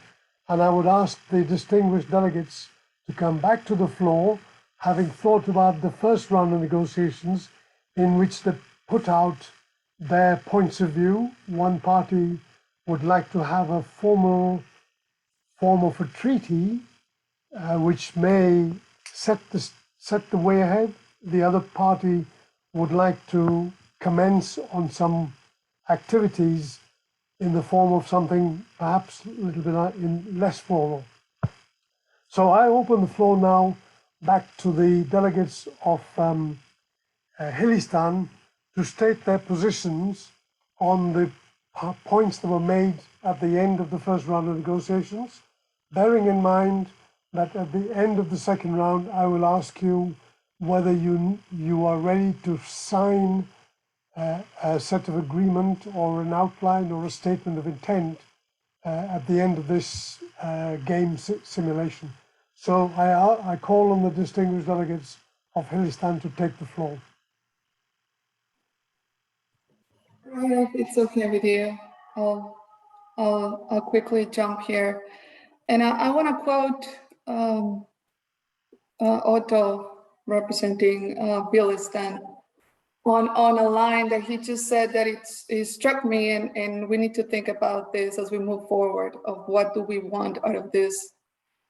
And I would ask the distinguished delegates to come back to the floor, having thought about the first round of negotiations in which they put out their points of view. One party would like to have a formal form of a treaty, which may set the way ahead. The other party would like to commence on some activities in the form of something perhaps a little bit less formal. So I open the floor now back to the delegates of Hilli'stan to state their positions on the points that were made at the end of the first round of negotiations, bearing in mind that at the end of the second round, I will ask you whether you are ready to sign a set of agreement or an outline or a statement of intent at the end of this game simulation. So I call on the distinguished delegates of Hilli'stan to take the floor. Right, if it's okay with you, I'll quickly jump here. And I want to quote Otto representing Valli'stan on a line that he just said that it struck me, and we need to think about this as we move forward of what do we want out of this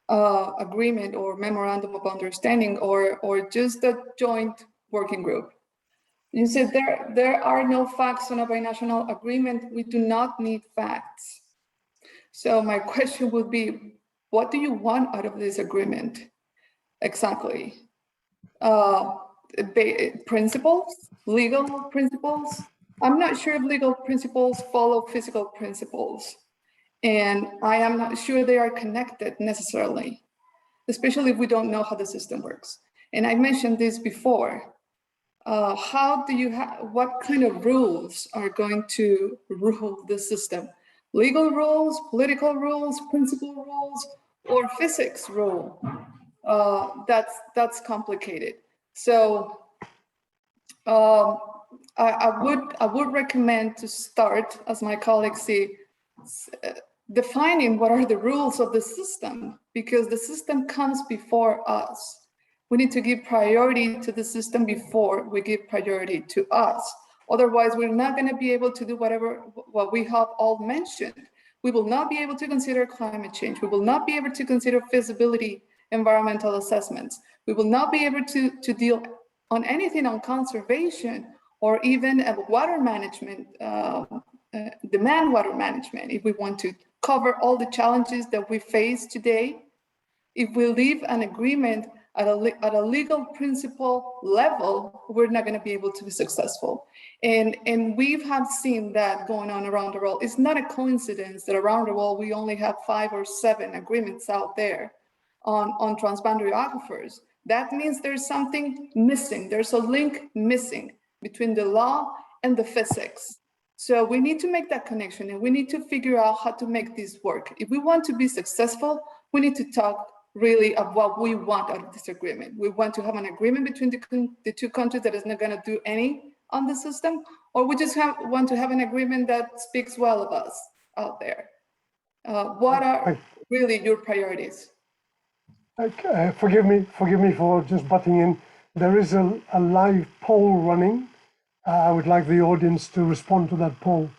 agreement or memorandum of understanding or just a joint working group. You said there are no facts on a binational agreement. We do not need facts. So my question would be, what do you want out of this agreement? Exactly. Principles, legal principles. I'm not sure if legal principles follow physical principles. And I am not sure they are connected necessarily, especially if we don't know how the system works. And I mentioned this before. How do you what kind of rules are going to rule the system? Legal rules, political rules, principle rules, or physics rule? That's complicated. So I would recommend to start, as my colleagues see, defining what are the rules of the system, because the system comes before us. We need to give priority to the system before we give priority to us. Otherwise, we're not going to be able to do what we have all mentioned. We will not be able to consider climate change. We will not be able to consider feasibility environmental assessments. We will not be able to deal on anything on conservation or even water management, demand water management, if we want to cover all the challenges that we face today. If we leave an agreement at a legal principle level, we're not going to be able to be successful. And we have seen that going on around the world. It's not a coincidence that around the world, we only have 5 or 7 agreements out there on transboundary aquifers. That means there's something missing. There's a link missing between the law and the physics. So we need to make that connection, and we need to figure out how to make this work. If we want to be successful, we need to talk really of what we want out of this agreement. We want to have an agreement between the two countries that is not going to do any on the system, or we just want to have an agreement that speaks well of us out there. What are really your priorities? Forgive me for just butting in. There is a live poll running. I would like the audience to respond to that poll.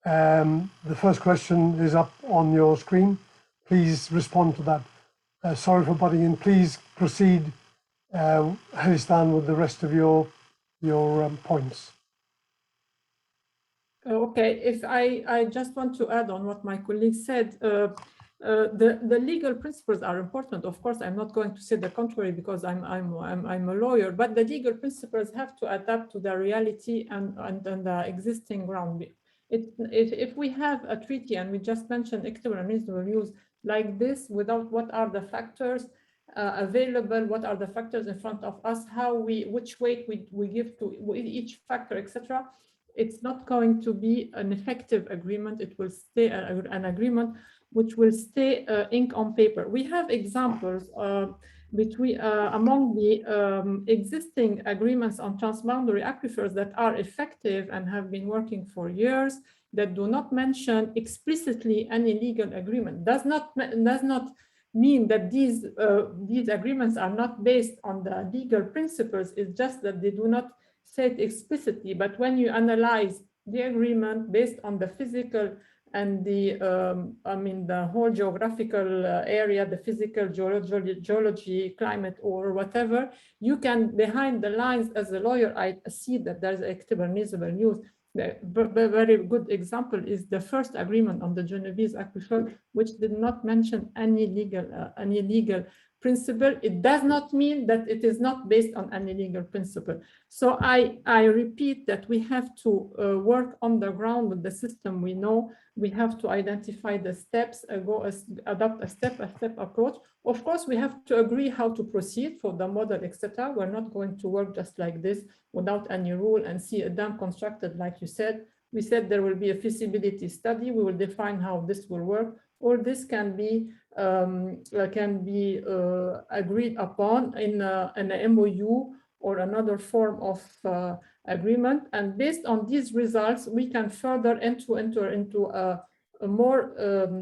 The first question is up on your screen. Please respond to that. Sorry for butting in. Please proceed, Hilli'stan, with the rest of your points. Okay, if I just want to add on what my colleague said, the legal principles are important. Of course, I'm not going to say the contrary because I'm a lawyer, but the legal principles have to adapt to the reality and the existing ground. If we have a treaty and we just mentioned equitable and reasonable use like this, without what are the factors available, what are the factors in front of us, which weight we give to each factor, etc., it's not going to be an effective agreement. It will stay an agreement which will stay ink on paper. We have examples among the existing agreements on transboundary aquifers that are effective and have been working for years, that do not mention explicitly any legal agreement. Does not mean that these agreements are not based on the legal principles. It's just that they do not say it explicitly. But when you analyze the agreement based on the physical and the the whole geographical area, the physical geology, climate, or whatever, you can, behind the lines, as a lawyer, I see that there's equitable and reasonable use. The very good example is the first agreement on the Genovese aquifer, which did not mention any legal principle. It does not mean that it is not based on any legal principle. So I repeat that we have to work on the ground with the system we know. We have to identify the steps, adopt a step-by-step approach. Of course, we have to agree how to proceed for the model, etc. We're not going to work just like this without any rule and see a dam constructed, like you said. We said there will be a feasibility study. We will define how this will work. All this can be agreed upon in an MOU or another form of agreement. And based on these results, we can further enter into a more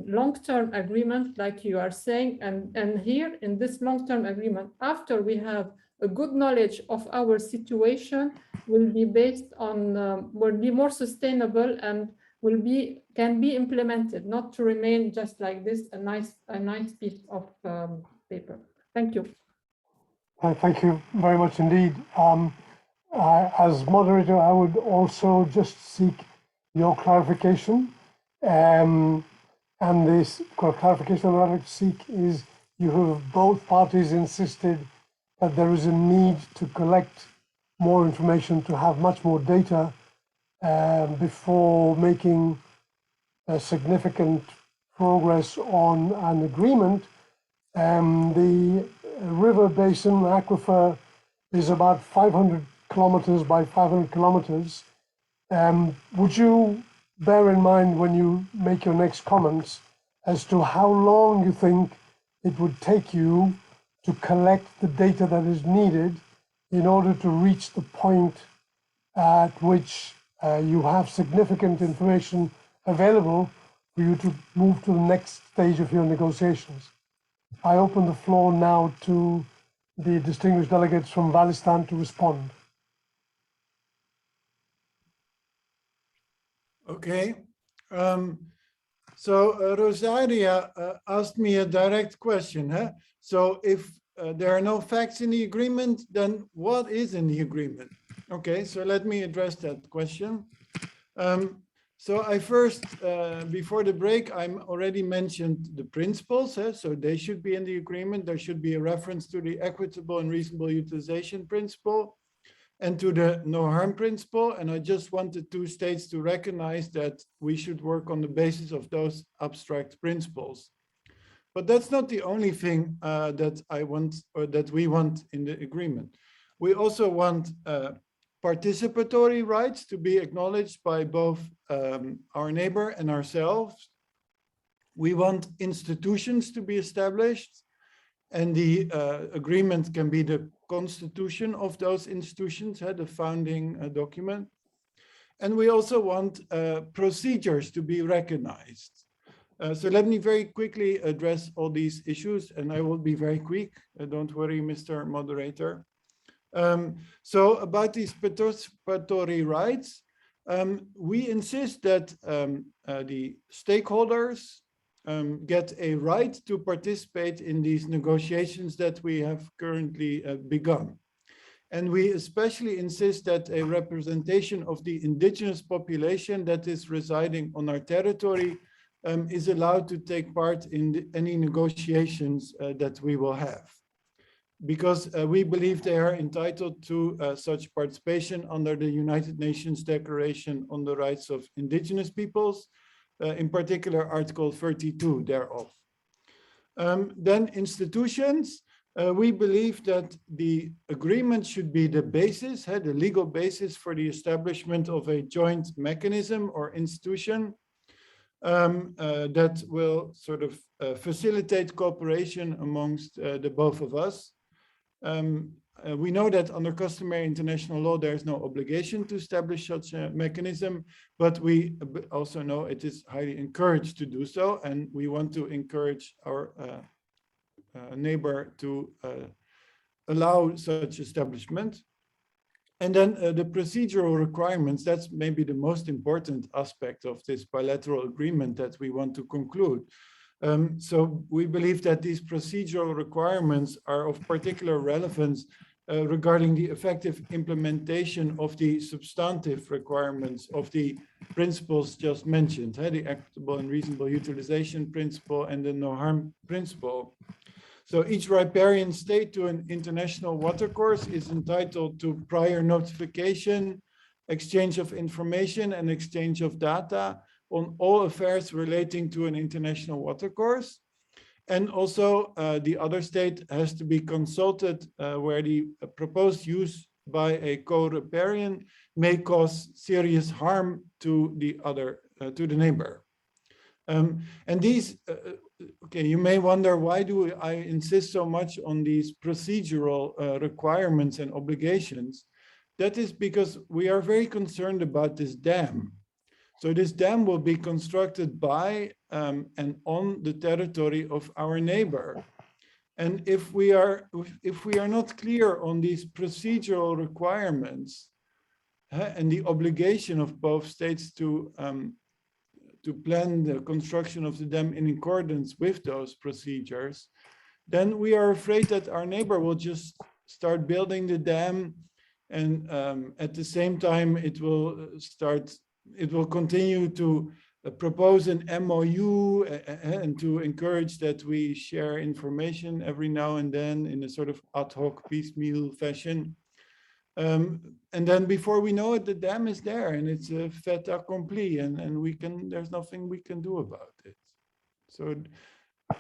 long-term agreement, like you are saying. And here in this long-term agreement, after we have a good knowledge of our situation, will be based on, will be more sustainable and can be implemented, not to remain just like this, a nice piece of paper. Thank you. Thank you very much indeed. As moderator, I would also just seek your clarification. And this clarification I'd like to seek is, you have both parties insisted that there is a need to collect more information, to have much more data before making a significant progress on an agreement. The river basin aquifer is about 500 kilometers by 500 kilometers. Would you bear in mind, when you make your next comments, as to how long you think it would take you to collect the data that is needed in order to reach the point at which you have significant information available for you to move to the next stage of your negotiations? I open the floor now to the distinguished delegates from Valli'stan to respond. Okay. So Rosaria asked me a direct question. Huh? So if there are no facts in the agreement, then what is in the agreement? Okay, so let me address that question. So I first, before the break, I already mentioned the principles. So they should be in the agreement. There should be a reference to the equitable and reasonable utilization principle and to the no harm principle. And I just wanted two states to recognize that we should work on the basis of those abstract principles. But that's not the only thing that I want, or that we want in the agreement. We also want participatory rights to be acknowledged by both our neighbor and ourselves. We want institutions to be established, and the agreement can be the constitution of those institutions, the founding document. And we also want procedures to be recognized. So let me very quickly address all these issues, and I will be very quick. Don't worry, Mr. Moderator. So about these participatory rights, we insist that the stakeholders get a right to participate in these negotiations that we have currently begun. And we especially insist that a representation of the indigenous population that is residing on our territory is allowed to take part in any negotiations that we will have. because we believe they are entitled to such participation under the United Nations Declaration on the Rights of Indigenous Peoples, in particular Article 32 thereof. Then institutions, we believe that the agreement should be the basis, the legal basis for the establishment of a joint mechanism or institution that will sort of facilitate cooperation amongst the both of us. We know that under customary international law, there is no obligation to establish such a mechanism, but we also know it is highly encouraged to do so, and we want to encourage our neighbor to allow such establishment. And then the procedural requirements, that's maybe the most important aspect of this bilateral agreement that we want to conclude. So we believe that these procedural requirements are of particular relevance regarding the effective implementation of the substantive requirements of the principles just mentioned, the equitable and reasonable utilization principle and the no harm principle. So each riparian state to an international watercourse is entitled to prior notification, exchange of information and exchange of data on all affairs relating to an international watercourse. And also the other state has to be consulted where the proposed use by a co-riparian may cause serious harm to the other, to the neighbor. And these, okay, you may wonder, why do I insist so much on these procedural requirements and obligations? That is because we are very concerned about this dam. So this dam will be constructed by and on the territory of our neighbor. And if we are not clear on these procedural requirements and the obligation of both states to plan the construction of the dam in accordance with those procedures, then we are afraid that our neighbor will just start building the dam, and at the same time it will continue to propose an MOU and to encourage that we share information every now and then in a sort of ad hoc piecemeal fashion. And then before we know it, the dam is there and it's a fait accompli, and there's nothing we can do about it. So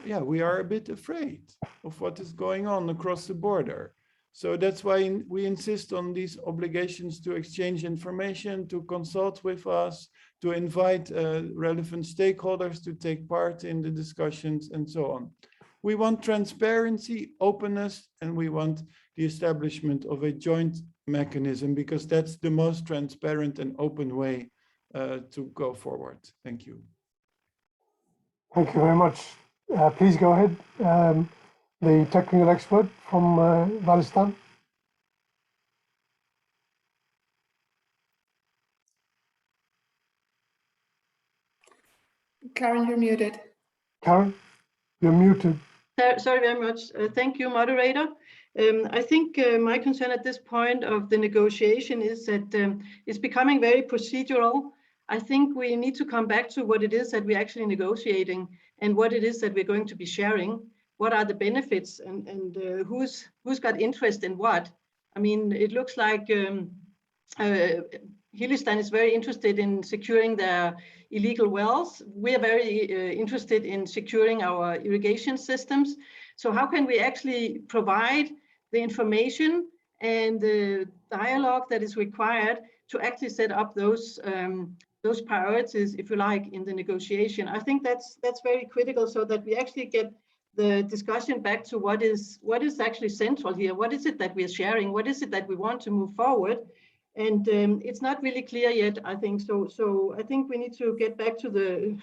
yeah, we are a bit afraid of what is going on across the border. So that's why we insist on these obligations to exchange information, to consult with us, to invite relevant stakeholders to take part in the discussions and so on. We want transparency, openness, and we want the establishment of a joint mechanism, because that's the most transparent and open way to go forward. Thank you. Thank you very much. Please go ahead. The technical expert from Valli'stan. Karen, you're muted. Karen, you're muted. Sorry very much. Thank you, moderator. I think my concern at this point of the negotiation is that it's becoming very procedural. I think we need to come back to what it is that we're actually negotiating and what it is that we're going to be sharing. What are the benefits, and who's got interest in what? I mean, it looks like Hilli'stan is very interested in securing their illegal wells. We're very interested in securing our irrigation systems. So how can we actually provide the information and the dialogue that is required to actually set up those priorities, if you like, in the negotiation? I think that's very critical, so that we actually get the discussion back to what is actually central here. What is it that we're sharing? What is it that we want to move forward? And it's not really clear yet, I think. So I think we need to get back to the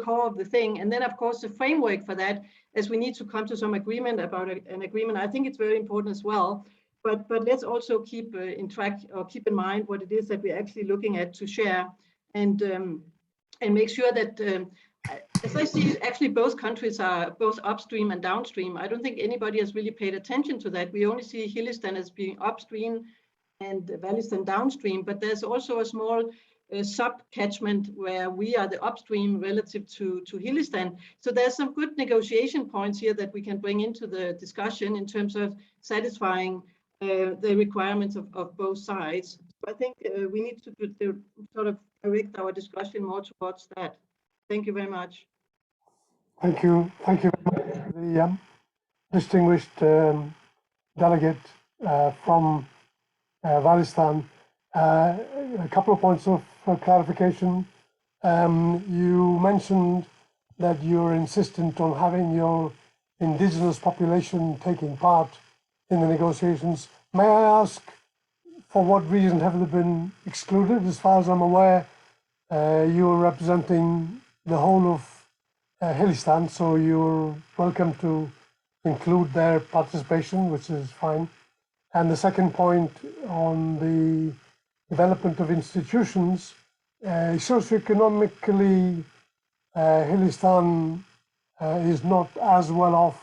core of the thing. And then, of course, the framework for that, as we need to come to some agreement about an agreement, I think it's very important as well. But let's also keep in track, or keep in mind what it is that we're actually looking at to share, and make sure that, as I see, actually both countries are both upstream and downstream. I don't think anybody has really paid attention to that. We only see Hilli'stan as being upstream and Valli'stan downstream, but there's also a small sub-catchment where we are the upstream relative to Hilli'stan. So there's some good negotiation points here that we can bring into the discussion in terms of satisfying the requirements of both sides. I think we need to sort of direct our discussion more towards that. Thank you very much. Thank you. Thank you very much to the distinguished delegate from Valli'stan. A couple of points of clarification. You mentioned that you're insistent on having your indigenous population taking part in the negotiations. May I ask, for what reason have they been excluded? As far as I'm aware, you are representing the whole of Hilli'stan, so you're welcome to include their participation, which is fine. And the second point on the development of institutions, socioeconomically, Hilli'stan is not as well off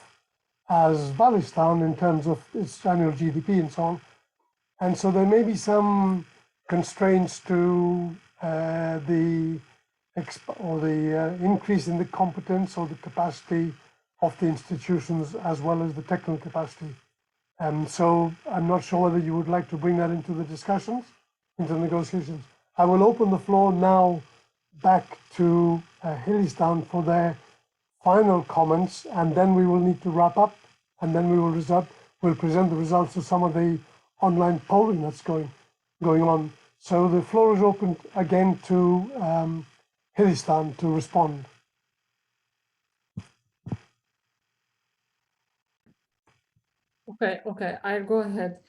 as Valli'stan in terms of its annual GDP and so on. And so there may be some constraints to the increase in the competence or the capacity of the institutions as well as the technical capacity. So I'm not sure whether you would like to bring that into the discussions, into the negotiations. I will open the floor now back to Hilli'stan for their final comments, and then we will need to wrap up, and then we'll present the results of some of the online polling that's going on. So the floor is open again to Hilli'stan to respond. Okay, I'll go ahead.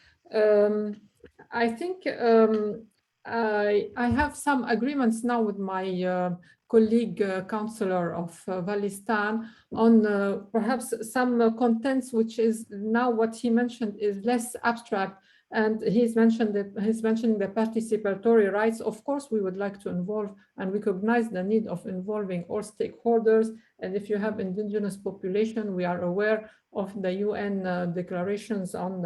I think I have some agreements now with my colleague councillor of Valli'stan on perhaps some contents, which is now what he mentioned is less abstract. And he's mentioning the participatory rights. Of course, we would like to involve and recognize the need of involving all stakeholders. And if you have indigenous population, we are aware of the UN declarations on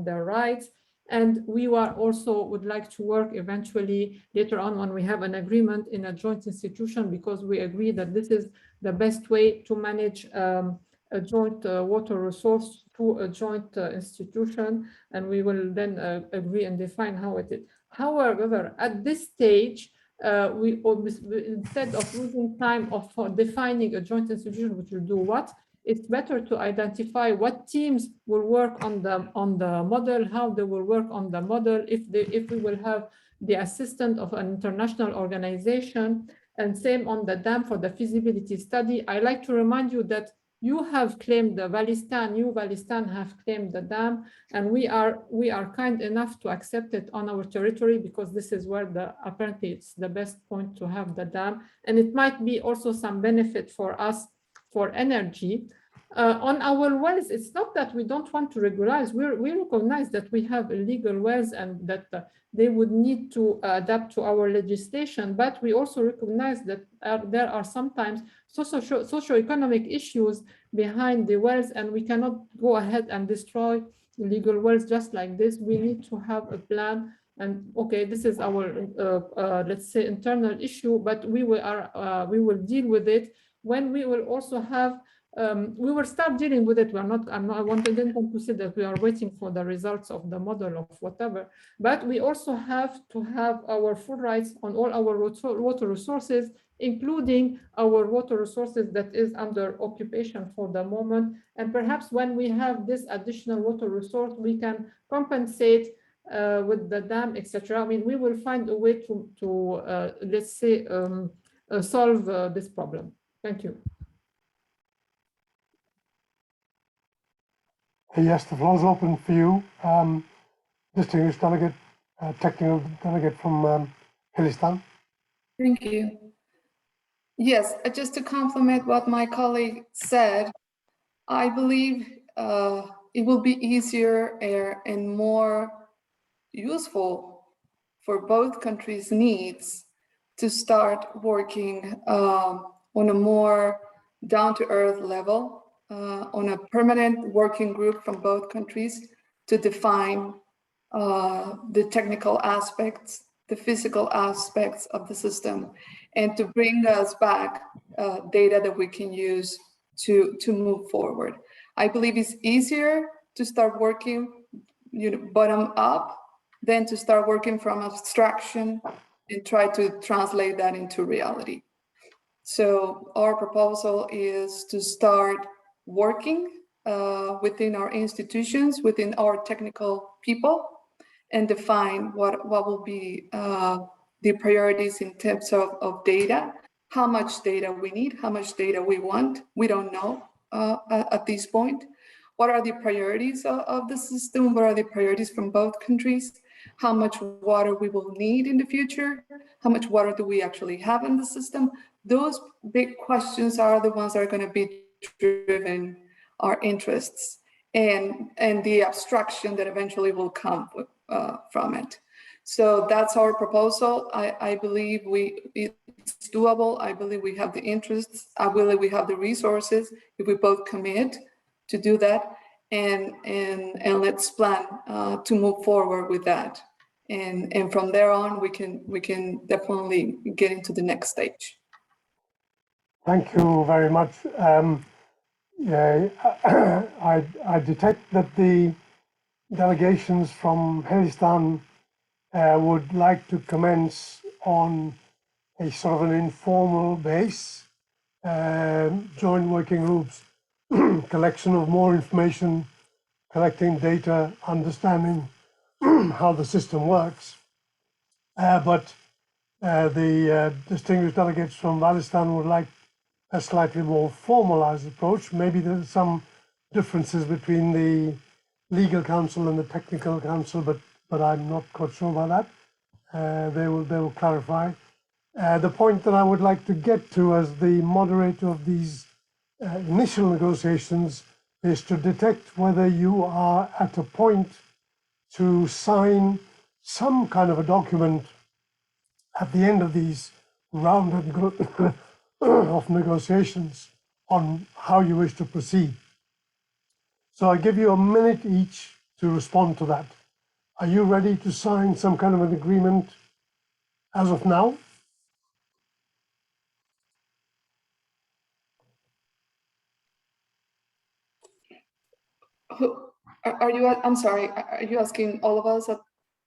their rights. And we also would like to work eventually later on when we have an agreement in a joint institution, because we agree that this is the best way to manage a joint water resource through a joint institution, and we will then agree and define how it is. However, at this stage, instead of losing time of defining a joint institution which will do what, it's better to identify what teams will work on the model, how they will work on the model, if we will have the assistance of an international organization, and same on the dam for the feasibility study. I like to remind you that you have claimed the Valli'stan, Valli'stan have claimed the dam, and we are kind enough to accept it on our territory, because this is where apparently it's the best point to have the dam, and it might be also some benefit for us for energy. On our wells, it's not that we don't want to regularize. We recognize that we have illegal wells and that they would need to adapt to our legislation, but we also recognize that there are sometimes socio-economic issues behind the wells, and we cannot go ahead and destroy illegal wells just like this. We need to have a plan. And okay, this is our let's say internal issue, but we will deal with it when we will also have. We will start dealing with it. I didn't want to say that we are waiting for the results of the model of whatever, but we also have to have our full rights on all our water resources, including our water resources that is under occupation for the moment. And perhaps when we have this additional water resource, we can compensate with the dam, etc. I mean, we will find a way to let's say, solve this problem. Thank you. Yes, the floor is open for you. Distinguished delegate, technical delegate from Hilli'stan. Thank you. Yes, just to complement what my colleague said, I believe it will be easier and more useful for both countries' needs to start working on a more down-to-earth level, on a permanent working group from both countries to define the technical aspects the physical aspects of the system, and to bring us back data that we can use to move forward. I believe it's easier to start working bottom up than to start working from abstraction and try to translate that into reality. So our proposal is to start working within our institutions, within our technical people, and define what will be the priorities in terms of data, how much data we need, how much data we want. We don't know at this point. What are the priorities of the system? What are the priorities from both countries? How much water we will need in the future? How much water do we actually have in the system? Those big questions are the ones that are going to be driven our interests and the abstraction that eventually will come from it. So that's our proposal. I believe it's doable. I believe we have the interests. I believe we have the resources if we both commit to do that, and let's plan to move forward with that. And from there on, we can definitely get into the next stage. Thank you very much. I detect that the delegations from Hilli'stan would like to commence on a sort of an informal base, joint working groups, collection of more information, collecting data, understanding how the system works. But the distinguished delegates from Valli'stan would like a slightly more formalized approach. Maybe there's some differences between the legal council and the technical council, but I'm not quite sure about that. They will clarify. The point that I would like to get to as the moderator of these initial negotiations is to detect whether you are at a point to sign some kind of a document at the end of these round of negotiations on how you wish to proceed. So I give you a minute each to respond to that. Are you ready to sign some kind of an agreement as of now? Are you? I'm sorry. Are you asking all of us,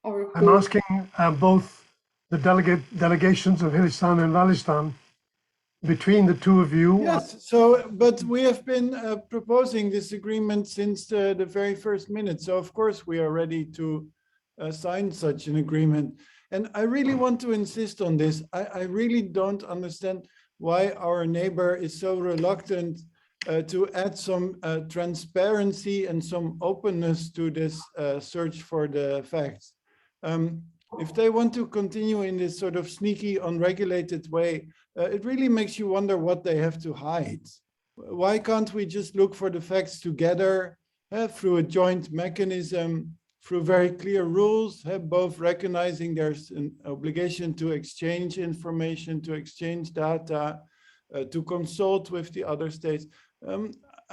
or I'm asking both the delegations of Hilli'stan and Valli'stan. Between the two of you. Yes. So, but we have been proposing this agreement since the very first minute. So, of course, we are ready to sign such an agreement. And I really want to insist on this. I really don't understand why our neighbor is so reluctant to add some transparency and some openness to this search for the facts. If they want to continue in this sort of sneaky, unregulated way, it really makes you wonder what they have to hide. Why can't we just look for the facts together through a joint mechanism, through very clear rules, both recognizing there's an obligation to exchange information, to exchange data, to consult with the other states.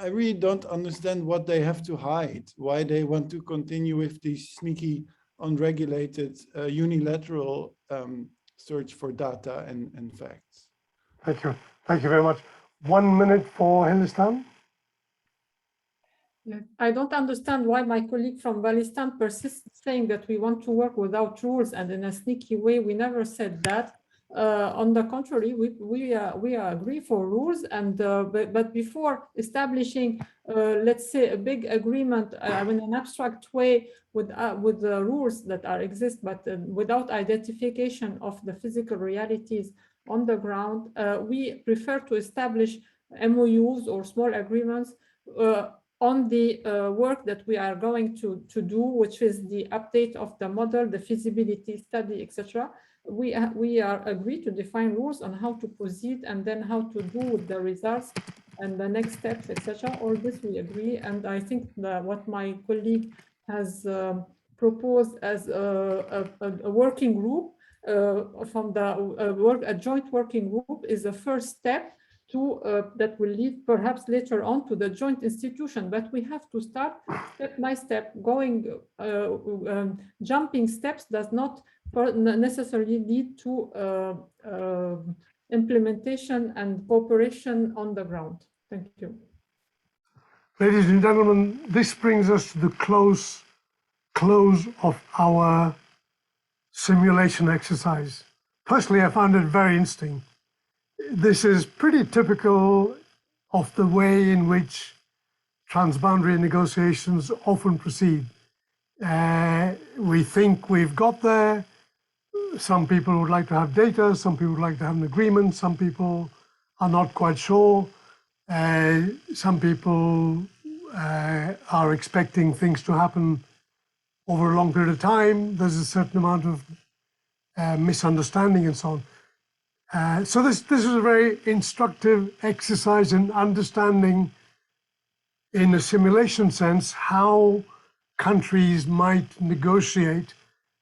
I really don't understand what they have to hide, why they want to continue with these sneaky, unregulated, unilateral search for data and facts. Thank you. Thank you very much. 1 minute for Hilli'stan. I don't understand why my colleague from Valli'stan persists saying that we want to work without rules and in a sneaky way. We never said that. On the contrary, we agree for rules, and but before establishing, let's say, a big agreement in an abstract way with the rules that exist, but without identification of the physical realities on the ground, we prefer to establish MOUs or small agreements on the work that we are going to do, which is the update of the model, the feasibility study, etc. We are agreed to define rules on how to proceed and then how to do with the results and the next steps, etc. All this we agree, and I think that what my colleague has proposed as a working group from a joint working group is the first step to that will lead perhaps later on to the joint institution, but we have to start step by step. Going jumping steps does not necessarily lead to implementation and cooperation on the ground. Thank you. Ladies and gentlemen, this brings us to the close of our simulation exercise. Personally, I found it very interesting. This is pretty typical of the way in which transboundary negotiations often proceed. We think we've got there. Some people would like to have data, some people would like to have an agreement, some people are not quite sure. Some people are expecting things to happen over a long period of time. There's a certain amount of misunderstanding and so on. So this is a very instructive exercise in understanding, in a simulation sense, how countries might negotiate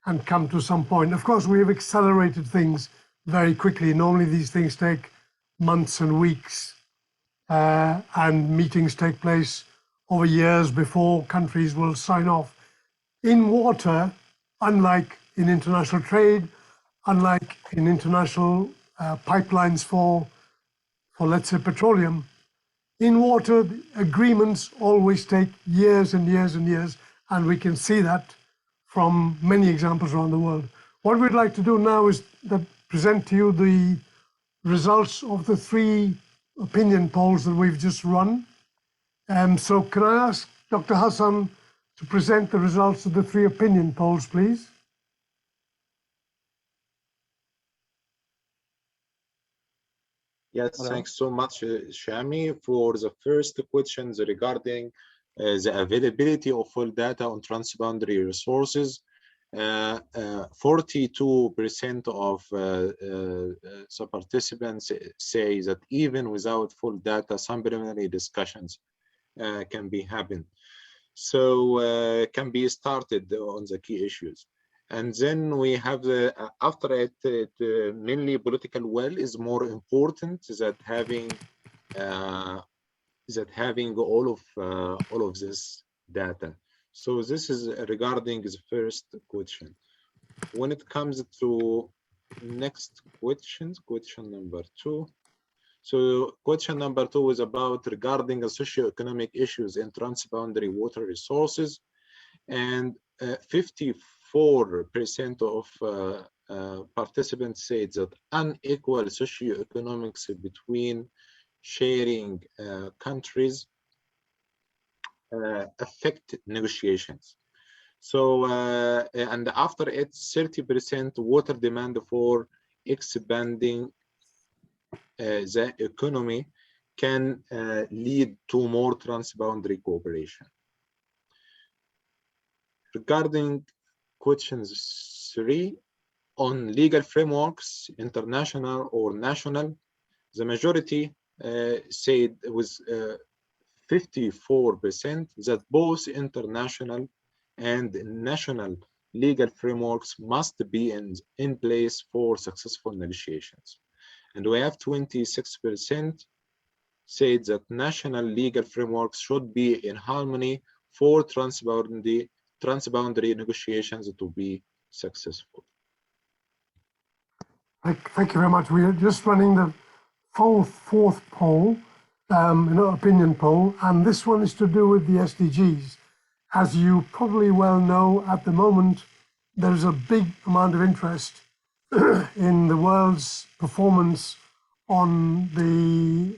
and come to some point. Of course, we have accelerated things very quickly. Normally these things take months and weeks, and meetings take place over years before countries will sign off. In water, unlike in international trade, unlike in international pipelines for let's say petroleum, in water, agreements always take years and years and years, and we can see that from many examples around the world. What we'd like to do now is present to you the results of the 3 opinion polls that we've just run. So can I ask Dr. Hassan to present the results of the 3 opinion polls, please? Yes, thanks so much, Shami, for the first questions regarding the availability of full data on transboundary resources. 42% of the participants say that even without full data, some preliminary discussions can be happening. So can be started on the key issues. And then we have after it, mainly political will is more important that having all of this data. So this is regarding the first question. When it comes to next questions, question number 2. So question number 2 is about regarding the socioeconomic issues in transboundary water resources, and 54% of participants said that unequal socioeconomics between sharing countries affect negotiations. So, and after it, 30% water demand for expanding the economy can lead to more transboundary cooperation. Regarding questions 3 on legal frameworks, international or national, the majority said with 54% that both international and national legal frameworks must be in place for successful negotiations. And we have 26% said that national legal frameworks should be in harmony for transboundary negotiations to be successful. Thank you very much. We are just running the fourth poll, opinion poll, and this one is to do with the SDGs. As you probably well know, at the moment, there's a big amount of interest in the world's performance on the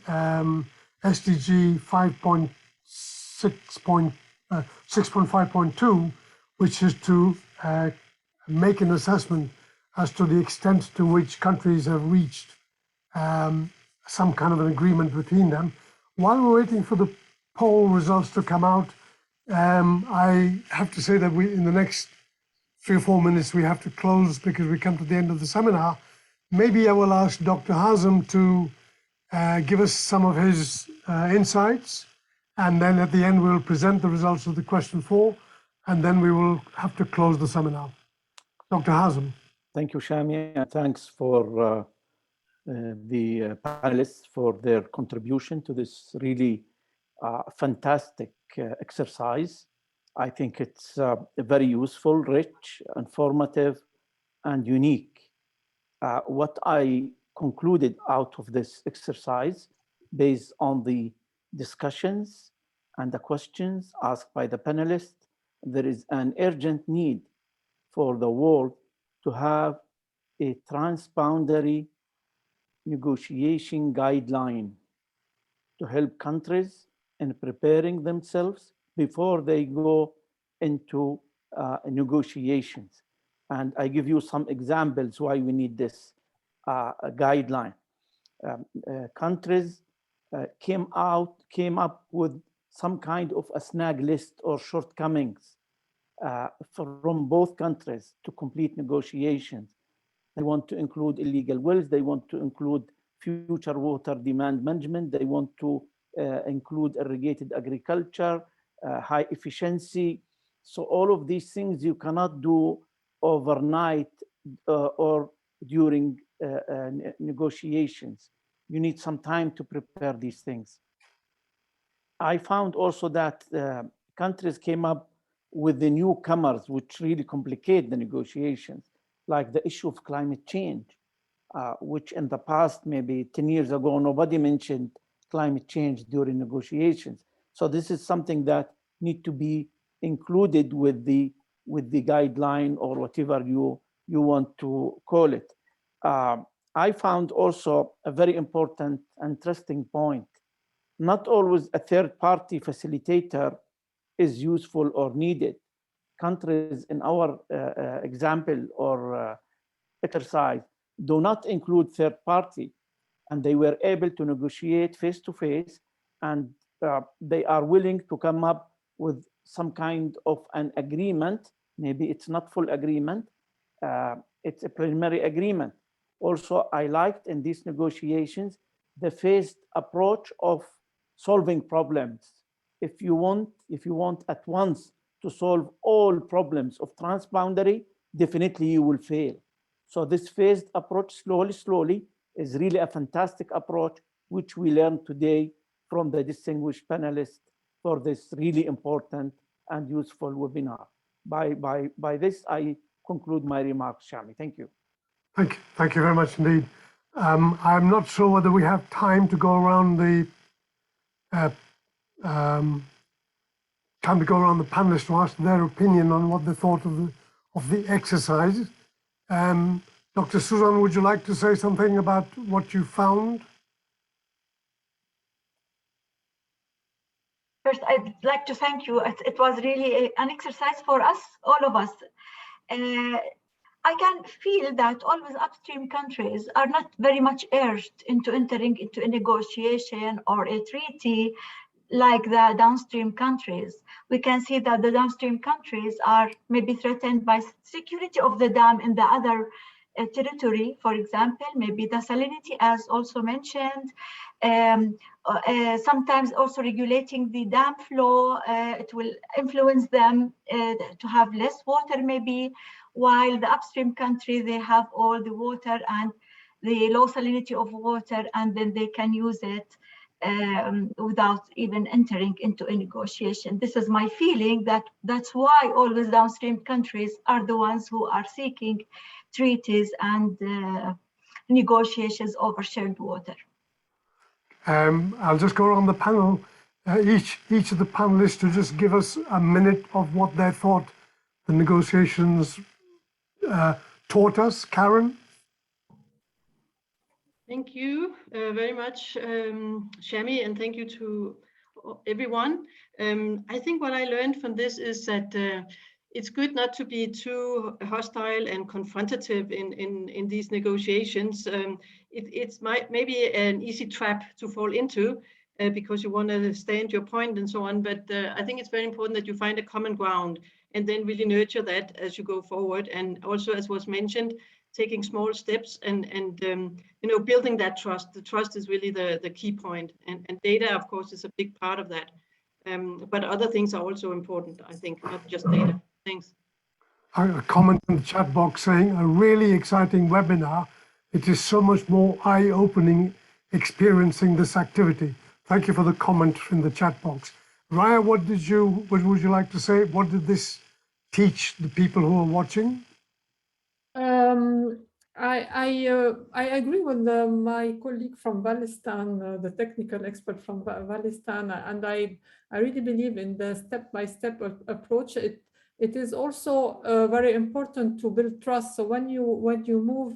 SDG 6.5.2, which is to make an assessment as to the extent to which countries have reached some kind of an agreement between them. While we're waiting for the poll results to come out, I have to say that in the next 3 or 4 minutes, we have to close because we come to the end of the seminar. Maybe I will ask Dr. Hazem to give us some of his insights, and then at the end, we'll present the results of the question 4, and then we will have to close the seminar. Dr. Hazem. Thank you, Shami, and thanks for the panelists for their contribution to this really fantastic exercise. I think it's very useful, rich, informative, and unique. What I concluded out of this exercise, based on the discussions and the questions asked by the panelists, there is an urgent need for the world to have a transboundary negotiation guideline to help countries in preparing themselves before they go into negotiations. And I give you some examples why we need this guideline. Countries came up with some kind of a snag list or shortcomings from both countries to complete negotiations. They want to include illegal wells, they want to include future water demand management, they want to include irrigated agriculture, high efficiency. So all of these things you cannot do overnight or during negotiations. You need some time to prepare these things. I found also that countries came up with the newcomers, which really complicate the negotiations, like the issue of climate change, which in the past, maybe 10 years ago, nobody mentioned climate change during negotiations. So this is something that need to be included with the guideline or whatever you want to call it. I found also a very important, interesting point. Not always a third-party facilitator is useful or needed. Countries in our example or exercise do not include third-party, and they were able to negotiate face-to-face, and they are willing to come up with some kind of an agreement. Maybe it's not full agreement, it's a preliminary agreement. Also, I liked in these negotiations the phased approach of solving problems. If you want at once to solve all problems of transboundary, definitely you will fail. So this phased approach, slowly, is really a fantastic approach, which we learned today from the distinguished panelists for this really important and useful webinar. By this, I conclude my remarks, Shami. Thank you. Thank you very much indeed. I'm not sure whether we have time to go around the panelists to ask their opinion on what they thought of the exercise. Dr. Susan, would you like to say something about what you found? First, I'd like to thank you. It was really an exercise for us, all of us. I can feel that always upstream countries are not very much urged into entering into a negotiation or a treaty like the downstream countries. We can see that the downstream countries are maybe threatened by security of the dam in the other territory, for example, maybe the salinity, as also mentioned. Sometimes also regulating the dam flow, it will influence them to have less water maybe, while the upstream country, they have all the water and the low salinity of water, and then they can use it without even entering into a negotiation. This is my feeling, that's why always downstream countries are the ones who are seeking treaties and negotiations over shared water. I'll just go around the panel. Each of the panelists to just give us a minute of what they thought the negotiations taught us. Karen? Thank you very much, Shami, and thank you to everyone. I think what I learned from this is that it's good not to be too hostile and confrontative in these negotiations. It's maybe an easy trap to fall into because you want to stand your point and so on. But I think it's very important that you find a common ground and then really nurture that as you go forward. And also, as was mentioned, taking small steps and building that trust. The trust is really the key point. And data, of course, is a big part of that. But other things are also important, I think, not just data. Thanks. A comment in the chat box saying, a really exciting webinar. It is so much more eye-opening experiencing this activity. Thank you for the comment in the chat box. Raya, what would you like to say? What did this teach the people who are watching? I agree with my colleague from Valli'stan, the technical expert from Valli'stan, and I really believe in the step-by-step approach. It is also very important to build trust. So when you move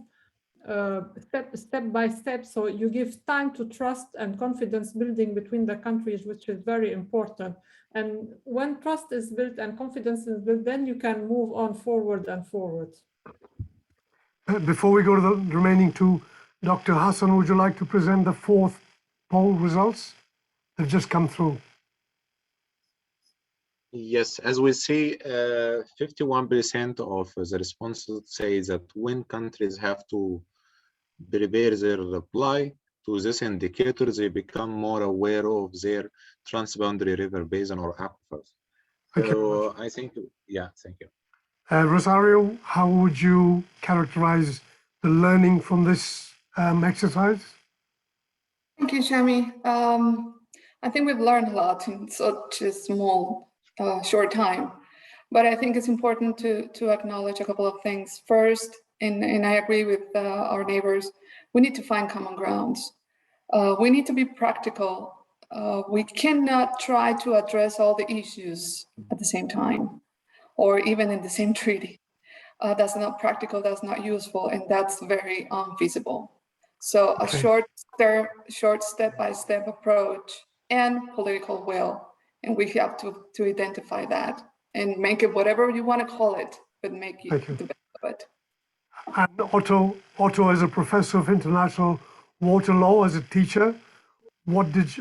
step by step, so you give time to trust and confidence building between the countries, which is very important. And when trust is built and confidence is built, then you can move on forward and forward. Before we go to the remaining two, Dr. Hassan, would you like to present the fourth poll results that have just come through? Yes, as we see, 51% of the responses say that when countries have to prepare their reply to this indicator, they become more aware of their transboundary river basin or aquifers. So I think, yeah, thank you. Rosario, how would you characterize the learning from this exercise? Thank you, Shami. I think we've learned a lot in such a small, short time. But I think it's important to acknowledge a couple of things. First, and I agree with our neighbors, we need to find common grounds. We need to be practical. We cannot try to address all the issues at the same time, or even in the same treaty. That's not practical, that's not useful, and that's very unfeasible. So a short step-by-step approach and political will, and we have to identify that and make it whatever you want to call it, but make it the best of it. And Otto, as a professor of international water law, as a teacher,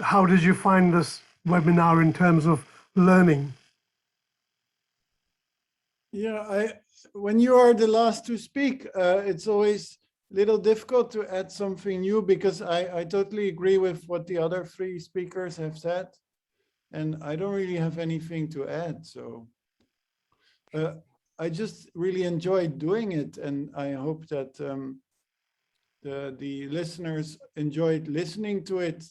how did you find this webinar in terms of learning? Yeah, when you are the last to speak, it's always a little difficult to add something new because I totally agree with what the other three speakers have said, and I don't really have anything to add. So I just really enjoyed doing it, and I hope that the listeners enjoyed listening to it.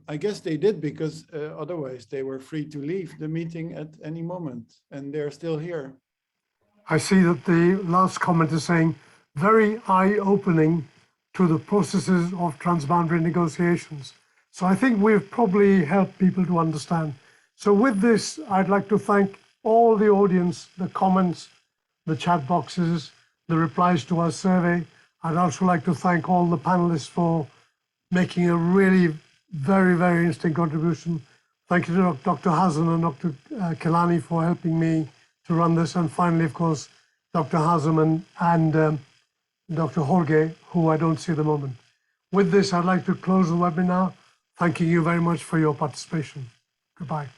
I guess they did, because otherwise they were free to leave the meeting at any moment, and they're still here. I see that the last comment is saying, very eye-opening to the processes of transboundary negotiations. So I think we've probably helped people to understand. So with this, I'd like to thank all the audience, the comments, the chat boxes, the replies to our survey. I'd also like to thank all the panelists for making a really very, very interesting contribution. Thank you to Dr. Hassan and Dr. Kelani for helping me to run this. And finally, of course, Dr. Hazem and Dr. Jorge, who I don't see at the moment. With this, I'd like to close the webinar, thanking you very much for your participation. Goodbye.